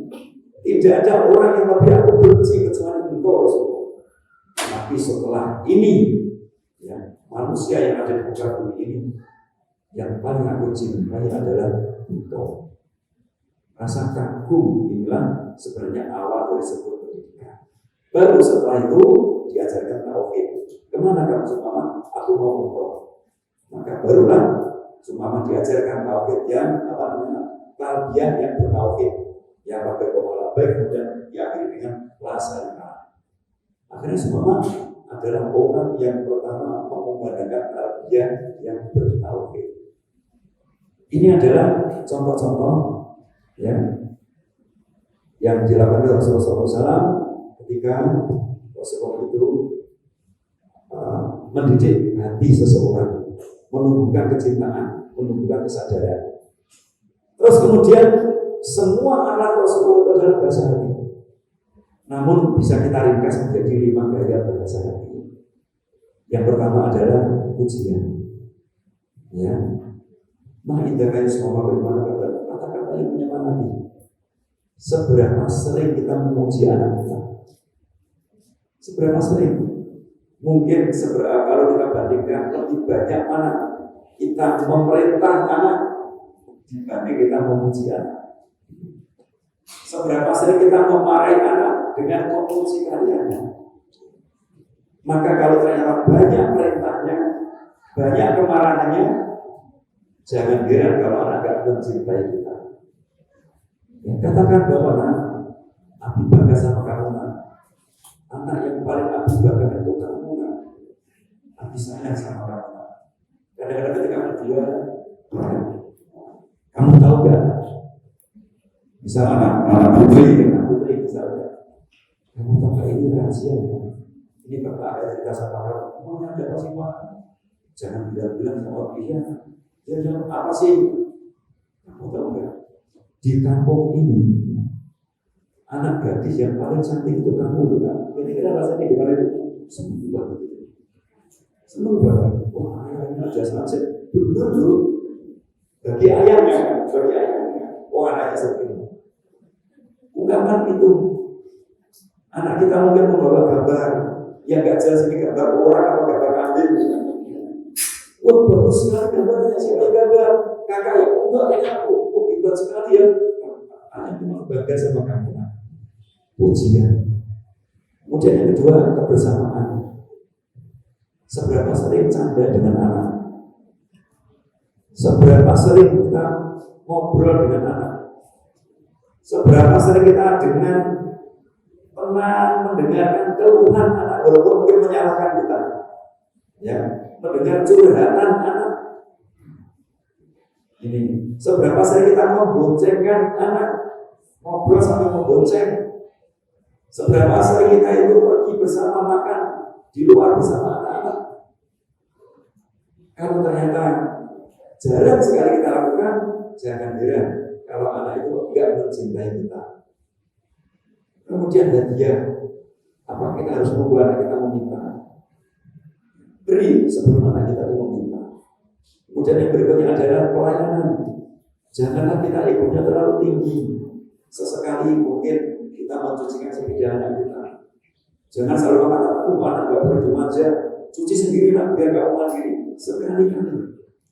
Tidak ada orang yang lebih aku benci kecuali engkau Rasulullah. Tapi setelah ini, ya, manusia yang ada di muka bumi ini, yang paling aku cintai adalah engkau." Rasa kagum inilah sebenarnya awal dari sebuah pendidikan. Baru setelah itu diajarkan tauhid. "Kemana kamu Sumamah? Aku mau umroh." Maka barulah Sumamah diajarkan tauhid yang tarbiyah yang bertauhid, yang baik kemudian diakhiri dengan lasana. Akhirnya Sumamah adalah orang yang pertama mengumandangkan tarbiyah yang bertauhid. Ini adalah contoh-contoh yang dilakukan oleh Rasulullah SAW ketika Rasulullah itu mendidik hati seseorang, menumbuhkan kecintaan, menumbuhkan kesadaran. Terus kemudian semua anak Rasulullah itu adalah bahasa hati. Namun bisa kita ringkas menjadi 5 gaya bahasa hati. Yang pertama adalah pujian. Ya, ma'indaka Sumamah, bagaimana kata-kata yang menyemangati. Seberapa sering kita memuji anak kita? Seberapa sering? Mungkin kalau kita bandingkan lebih banyak anak kita memerintah anak dibanding kita memuji anak. Seberapa sering kita memarahi anak dengan memuji karyanya. Maka kalau ternyata banyak perintahnya, banyak kemarahannya, jangan heran kalau anak gak mencintai kita. Ya, katakan bahwa apa Abi bangga sama kamu nak. Anak yang paling Abi banggakan itu kamu nak. Abi sayang sama kamu nak. Kadang-kadang ketika berdua, kamu tahu gak? Misalnya anak putri misalnya, kamu tahu gak ini rahasia ya? Ini bapak ada cerita sama kamu. Mau ada apa sih pak? Jangan bilang-bilang sama dia. Dia bilang apa sih? Kamu tahu gak? Di kampung ini anak gadis yang paling cantik itu kamu juga. Kira-kira rasanya gimana itu? Senang banget. Senang banget. Wah, ayahnya aja saja. Benar tuh. Bagi ayahnya. Wah, anaknya seperti ini. Ungkapan itu. Anak kita mungkin membawa gambar yang gak jelas ini gambar orang apa gambar kambing. Wah, bagus sekali gambarnya. Siapa gambar? Kakak yang enggak ini aku. Hebat sekali ya. Anak memang bangga sama kamu. Pujian. Kemudian yang kedua, kebersamaan. Seberapa sering canda dengan anak? Seberapa sering kita ngobrol dengan anak? Seberapa sering kita dengan tenang mendengarkan keluhan anak, walaupun mungkin menyalahkan kita, ya, mendengar curhatan anak. Ini seberapa sering kita memboncengkan anak, ngobrol sambil membonceng. Seberapa sering kita itu pergi bersama makan di luar bersama anak-anak. Kalau ternyata jarang sekali kita lakukan, jangan heran kalau anak itu enggak mencintai kita. Kemudian hadiah, apa kita harus menunggu anak kita meminta? Beri sebelum anak kita itu meminta. Kemudian yang berikutnya adalah pelayanan. Janganlah kita egonya terlalu tinggi. Sesekali mungkin kita mencucikan sepeda anak kita. Jangan selalu mengatakan, aku anak gak boleh dimanja, cuci sendiri lah biar kamu mandiri. Sekali-kali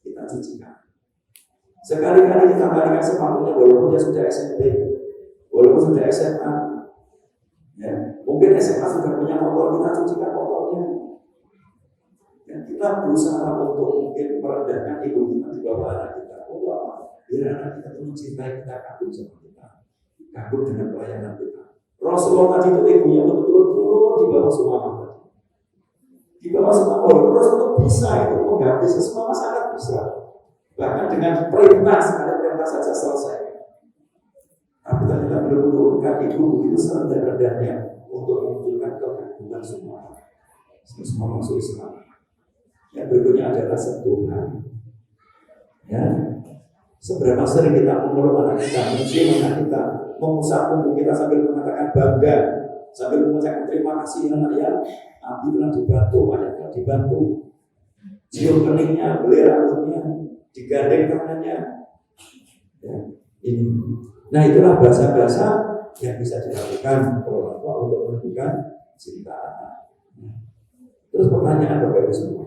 kita cucikan. Sekali-kali kita balikan sepatunya walaupun dia sudah SMP, walaupun sudah SMA. Ya, mungkin SMA sudah punya motor, kita cucikan motornya. Dan kita berusaha untuk mungkin merendahkan ego kita di bawah anak kita. Untuk apa? Biar anak kita itu mencintai kita, kagum sama kita, kagum dengan pelayanan kita. Rasulullah tadi itu egonya betul-betul di bawah semua tadi. Di bawah semua orang, Rasulullah bisa itu mengganti semua sangat bisa. Bahkan dengan perintah, sekali perintah saja selesai. Tapi ternyata belum menurunkan itu begitu serendah-rendahnya untuk memunculkan kekaguman semua masuk Islam. Yang berikutnya adalah sentuhan. Ya, seberapa sering kita memeluk anak kita, mencium anak kita, mengusap punggung kita sambil mengatakan bangga, sambil mengucapkan terima kasih anak ya, Abi telah dibantu, ayah telah dibantu, cium keningnya, beli rambutnya, digandeng tangannya. Ya, ini. Nah itulah bahasa-bahasa yang bisa dilakukan oleh orang tua untuk menunjukkan cinta anak. Terus pertanyaan Bapak Ibu semua.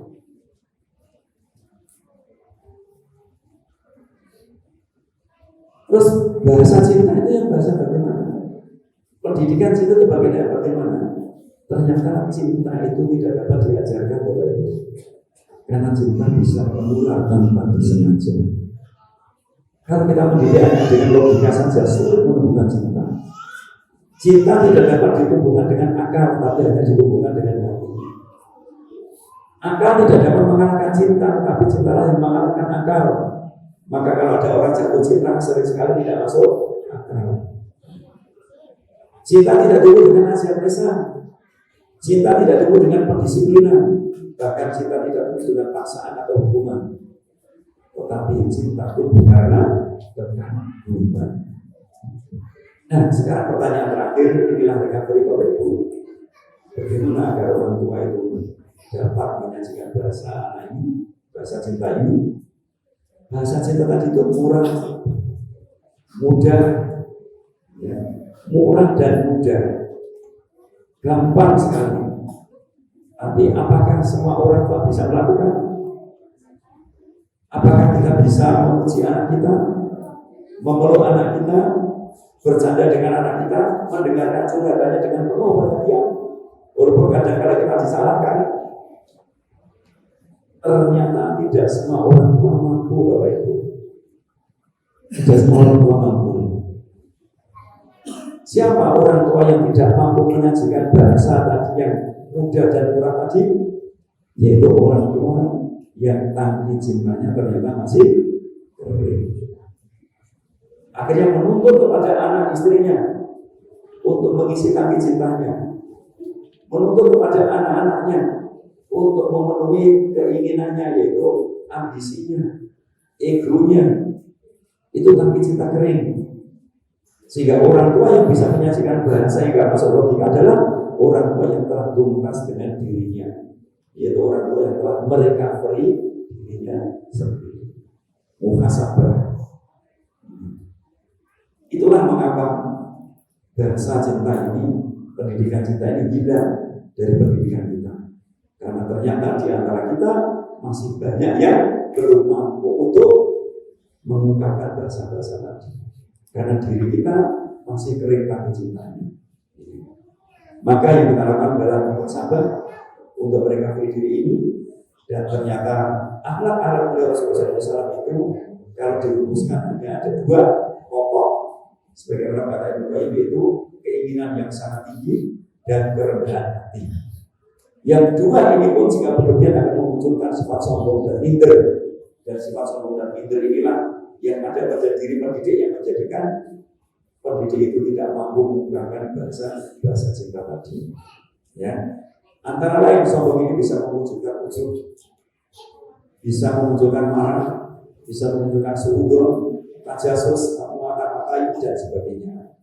Terus bahasa cinta itu yang bahasa bagaimana? Pendidikan cinta itu bagaimana? Ternyata cinta itu tidak dapat diajarkan Bapak Ibu. Karena cinta bisa menular tanpa disengaja. Kalau kita mendidik anak dengan logika saja sulit menumbuhkan cinta. Cinta tidak dapat ditumbuhkan dengan akal, tapi hanya ditumbuhkan dengan hati. Akal tidak dapat mengalahkan cinta, tapi cintalah yang mengalahkan akal. Maka kalau ada orang jatuh cinta sering sekali tidak masuk akal. Cinta tidak tumbuh dengan nasihat lisan. Cinta tidak tumbuh dengan pendisiplinan. Bahkan cinta tidak tumbuh dengan paksaan atau hukuman. Tetapi cinta tumbuh karena kekaguman. Nah, sekarang pertanyaan terakhir inilah recovery Bapak Ibu. Bagaimana agar orang tua itu dapat menyajikan bahasa anak ini, bahasa cinta ini? Bahasa cinta tadi itu murah, mudah, ya, murah dan mudah, gampang sekali. Tapi apakah semua orang tua bisa melakukan? Apakah kita bisa memuji anak kita, memeluk anak kita, bercanda dengan anak kita, mendengarkan curhatannya dengan penuh perhatian, walaupun kadang-kadang kita disalahkan? Ternyata tidak semua orang tua mampu, Bapak Ibu. Tidak semua orang tua mampu. Siapa orang tua yang tidak mampu menyajikan bahasa tadi yang mudah dan murah tadi? Yaitu orang tua yang tangki cintanya ternyata masih kering. Akhirnya menuntut kepada anak istrinya untuk mengisi tangki cintanya, menuntut kepada anak-anaknya untuk memenuhi keinginannya, yaitu ambisinya, egonya. Itu tangki cinta kering. Sehingga orang tua yang bisa menyajikan bahasa yang gak masuk logika adalah orang tua yang telah tuntas dengan dirinya, yaitu orang tua yang telah merecovery dirinya sendiri. Muhasabah. Itulah mengapa bahasa cinta ini, pendidikan cinta ini hilang dari pendidikan kita. Karena ternyata di antara kita masih banyak yang belum mampu untuk mengungkapkan bahasa-bahasa tadi. Karena diri kita masih kering tangki cintanya. Maka yang kita lakukan adalah muhasabah untuk merecovery diri ini. Dan ternyata akhlak beliau Rasulullah SAW itu kalau dirumuskan hanya ada dua pokok. Sebagaimana kata Ibnu Qayyim, itu keinginan yang sangat tinggi dan kerendahan hati. Yang dua ini pun jika berlebihan akan memunculkan sifat sombong dan minder. Dan sifat sombong dan minder inilah yang ada pada diri pendidik yang menjadikan pendidik itu tidak mampu mengungkapkan bahasa cinta tadi. Ya, antara lain sombong ini bisa memunculkan ujub, bisa memunculkan marah, bisa memunculkan suudzon, tajasus, mata-matai dan sebagainya.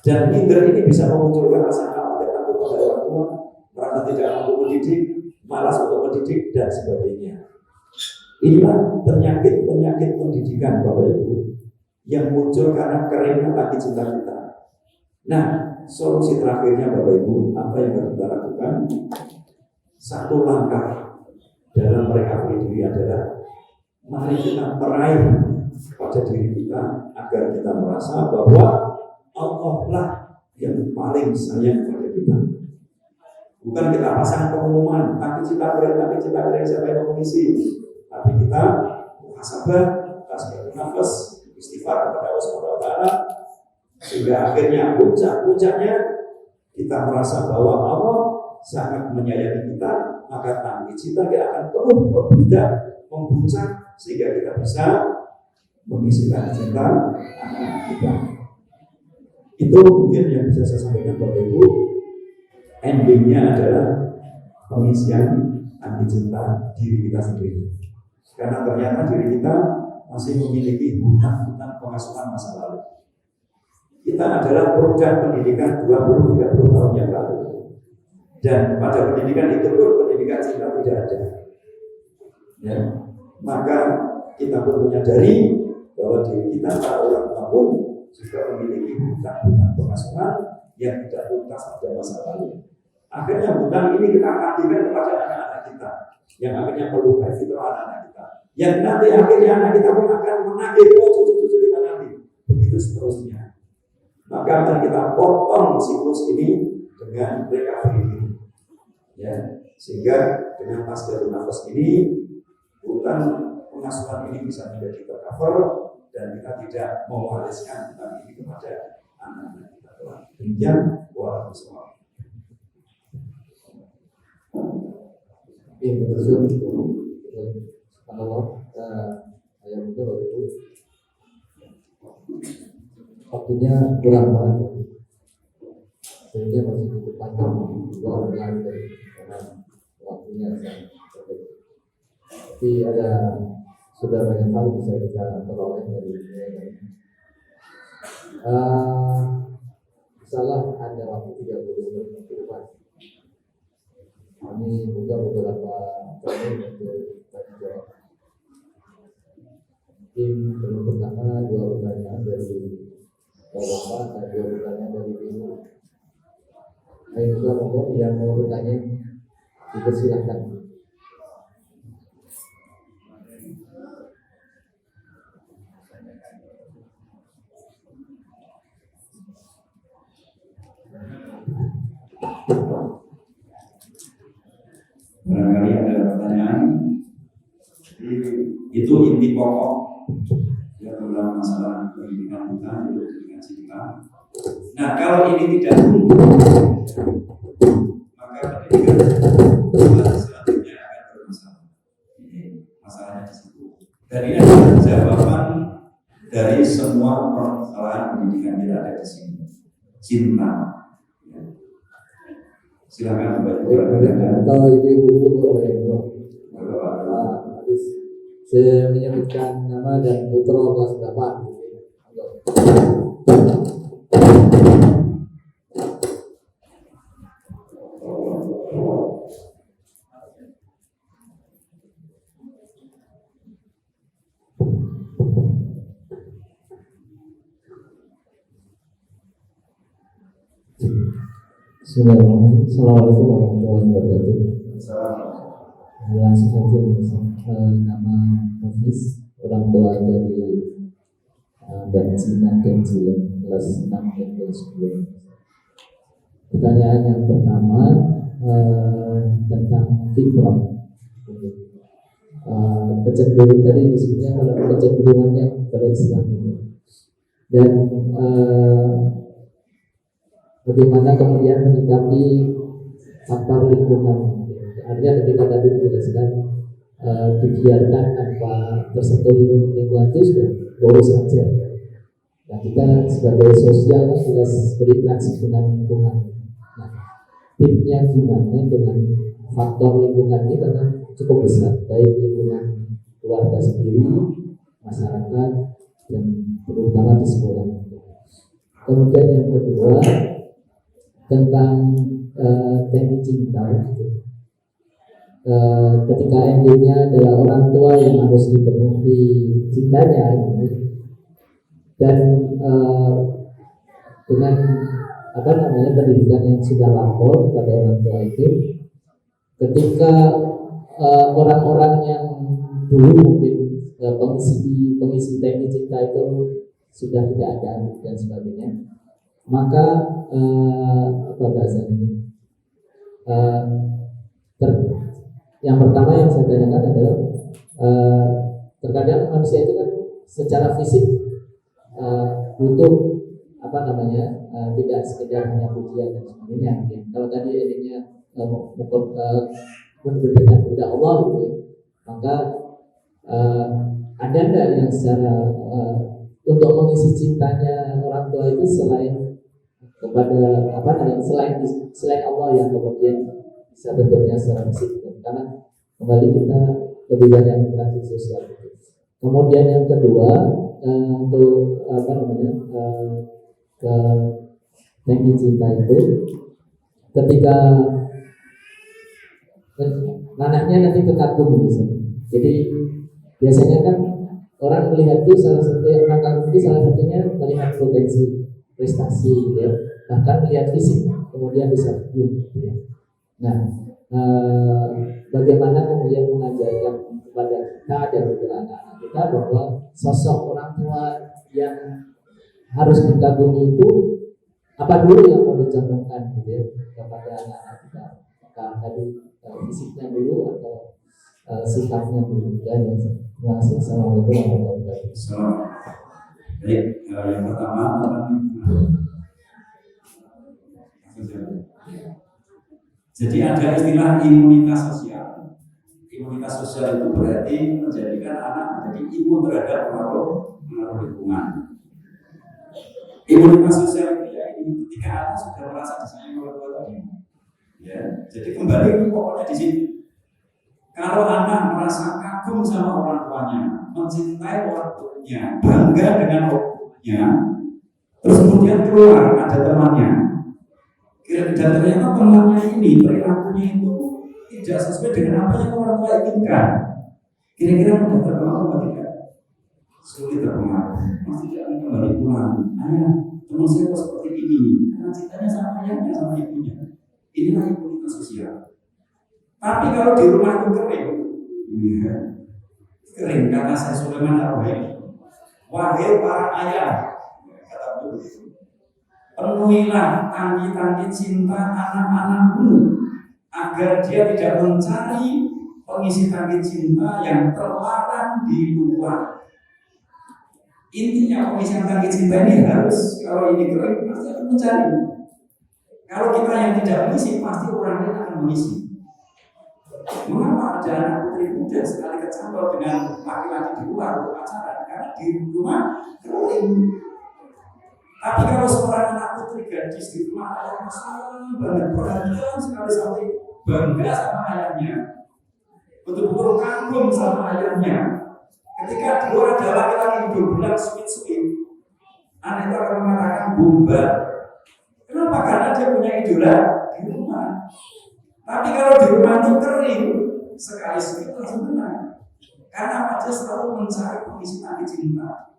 Dan minder ini bisa memunculkan rasa khawatir takut pada orang tua, merasa tidak mampu mendidik, malas untuk mendidik dan sebagainya. Inilah penyakit-penyakit pendidikan Bapak Ibu yang muncul karena keringnya tangki cinta kita. Nah, solusi terakhirnya Bapak Ibu, apa yang harus kita lakukan? Satu langkah dalam merecovery diri adalah mari kita meraih pada diri kita agar kita merasa bahwa Allah lah yang paling sayang kepada kita. Bukan kita pasang pengumuman tangki cinta kering siapa yang mengisi. Tapi kita muhasabah, tasbih nafas, istighfar kepada Allah Subhanahu wa taala, sehingga akhirnya puncaknya kita merasa bahwa Allah sangat menyayangi kita, maka tangki cinta kita akan terus berbudak, mempuncak sehingga kita bisa mengisi tangki cinta anak kita. Itu mungkin yang bisa saya sampaikan Bapak Ibu. Endingnya adalah pengisian tangki cinta diri kita sendiri. Karena ternyata diri kita masih memiliki hutang-hutang pengasuhan masa lalu. Kita adalah produk pendidikan 20-30 tahun yang lalu. Dan pada pendidikan itu pun pendidikan cinta tidak ada. Ya. Maka kita pun menyadari bahwa diri kita, para orang tua pun juga memiliki hutang-hutang pengasuhan yang tidak tuntas pada masa lalu. Akhirnya hutang ini kita aktifkan kepada anak-anak kita, yang akhirnya melukai fitrah anak-anak kita, yang nanti akhirnya anak kita pun akan menagih cucu-cucu kita nanti, begitu seterusnya. Maka mari kita potong siklus ini dengan recovery ini, ya, sehingga dengan tasbih nafas ini hutang pengasuhan ini bisa menjadi tercover dan kita tidak mewariskan hutang ini kepada anak-anak kita. Demikian, waalaikumsalam. Betul. Kalau ayam itu waktunya kurang banget, sehingga masih cukup panjang dua bulan karena waktunya sangat pendek. Tapi sudah banyak hal bisa kita peroleh dari ini. Salah ada waktu 30 menit ke depan. Kami buka beberapa pertanyaan untuk tanya jawab. Mungkin pertama 2 pertanyaan dari Bapak dan 2 pertanyaan dari Ibu. Ayo monggo yang mau bertanya dipersilahkan. Barangkali ada pertanyaan. Itu inti pokok ya dalam masalah pendidikan kita, pendidikan cinta. Nah, kalau ini tidak tumbuh, maka pendidikan selanjutnya akan bermasalah. Masalahnya di situ. Dan ini adalah jawaban dari semua permasalahan pendidikan kita ada di sini. Cinta. Silakan Atau ibu-ibu dulu boleh. Saya menyebutkan nama dan putra kelas berapa. Bismillahirrahmanirrahim. Assalamualaikum warahmatullahi wabarakatuh. Langsung saja nama Hafiz, orang tua dari Mbak Cina dan Jilan kelas 6 dan kelas 2. Pertanyaan yang pertama tentang fitrah. Kecenderungan tadi disebutnya kalau kecenderungan yang pada Islam ini. Dan bagaimana kemudian menyikapi faktor lingkungan. Artinya ketika tadi dijelaskan dibiarkan tanpa tersentuh lingkungan itu sudah boros saja. Nah, kita sebagai sosial kan jelas berinteraksi dengan lingkungan. Nah, tipnya gimana dengan faktor lingkungan ini karena cukup besar, baik lingkungan keluarga sendiri, masyarakat, dan terutama di sekolah. Kemudian yang kedua tentang teknik cinta. Ketika endingnya adalah orang tua yang harus dipenuhi cintanya, dan dengan pendidikan yang sudah lapor pada orang tua itu, ketika orang-orang yang dulu mungkin pengisi teknik cinta itu sudah tidak ada dan sebagainya, maka yang pertama yang saya tanyakan adalah terkadang manusia itu kan secara fisik butuh tidak sekedar hanya pujian dan sebagainya. Kalau tadi endingnya memberikan kepada Allah gitu, maka ada nggak yang secara untuk mengisi cintanya orang tua itu selain kepada selain Allah yang kemudian bisa bentuknya secara fisik, karena kembali kita lebih banyak interaksi sosial. Kemudian yang kedua untuk ke teknik cinta itu, ketika anaknya nanti kekagum misalnya. Jadi biasanya kan orang melihat itu salah satunya melihat potensi prestasi, ya, bahkan melihat fisik kemudian bisa kagum, ya. Nah, bagaimana kemudian mengajarkan kepada kita dan kepada anak-anak kita bahwa sosok orang tua yang harus dikagumi itu apa dulu yang mau dicontohkan gitu ya kepada anak-anak kita, apakah tadi fisiknya dulu atau sifatnya dulu. Dan terima kasih. Assalamualaikum warahmatullahi wabarakatuh. Baik, yang pertama jadi ada istilah imunitas sosial. Imunitas sosial itu berarti menjadikan anak menjadi imun terhadap pengaruh lingkungan. Imunitas sosial itu ya ini ketika anak sudah merasa disayang oleh orang tuanya. Ya, jadi kembali pokoknya di sini. Kalau anak merasa kagum sama orang tuanya, mencintai orang tuanya, bangga dengan orang tuanya, terus kemudian keluar ada temannya. Dan ternyata temannya ini perilakunya itu tidak sesuai dengan apa yang orang tua inginkan. Kira-kira mudah terpengaruh atau tidak? Sulit terpengaruh. Masih tidak kembali pulang. Ayah, teman saya kok seperti ini. Karena cintanya sama ayahnya, sama ibunya. Inilah imunitas sosial. Tapi kalau di rumah itu kering, kata saya Sulaiman Ar-Ruhaili. Wahai para ayah, kata begitu. Penuhilah tangki-tangki cinta anak-anakmu agar dia tidak mencari pengisi tangki cinta yang terlarang di luar. Intinya pengisian tangki cinta ini harus, kalau ini kering pasti akan mencari. Kalau kita yang tidak mengisi, pasti orang lain akan mengisi. Mengapa ada anak putri muda sekali kecantol dengan laki-laki di luar pacaran? Karena di rumah kering. Tapi kalau seorang anak putri gadis di rumah ayahnya sayang banget, perhatian sekali sampai bangga sama ayahnya, betul-betul kagum sama ayahnya. Ketika di luar ada laki-laki hidup bulan sweet, anak itu akan mengatakan bomba. Kenapa? Karena dia punya idola di rumah. Tapi kalau di rumah itu kering, sekali sweet langsung menang. Karena dia selalu mencari pengisi tangki cinta.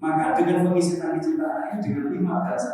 Maka dengan mengisi tangki cinta ini dengan 5 bahasa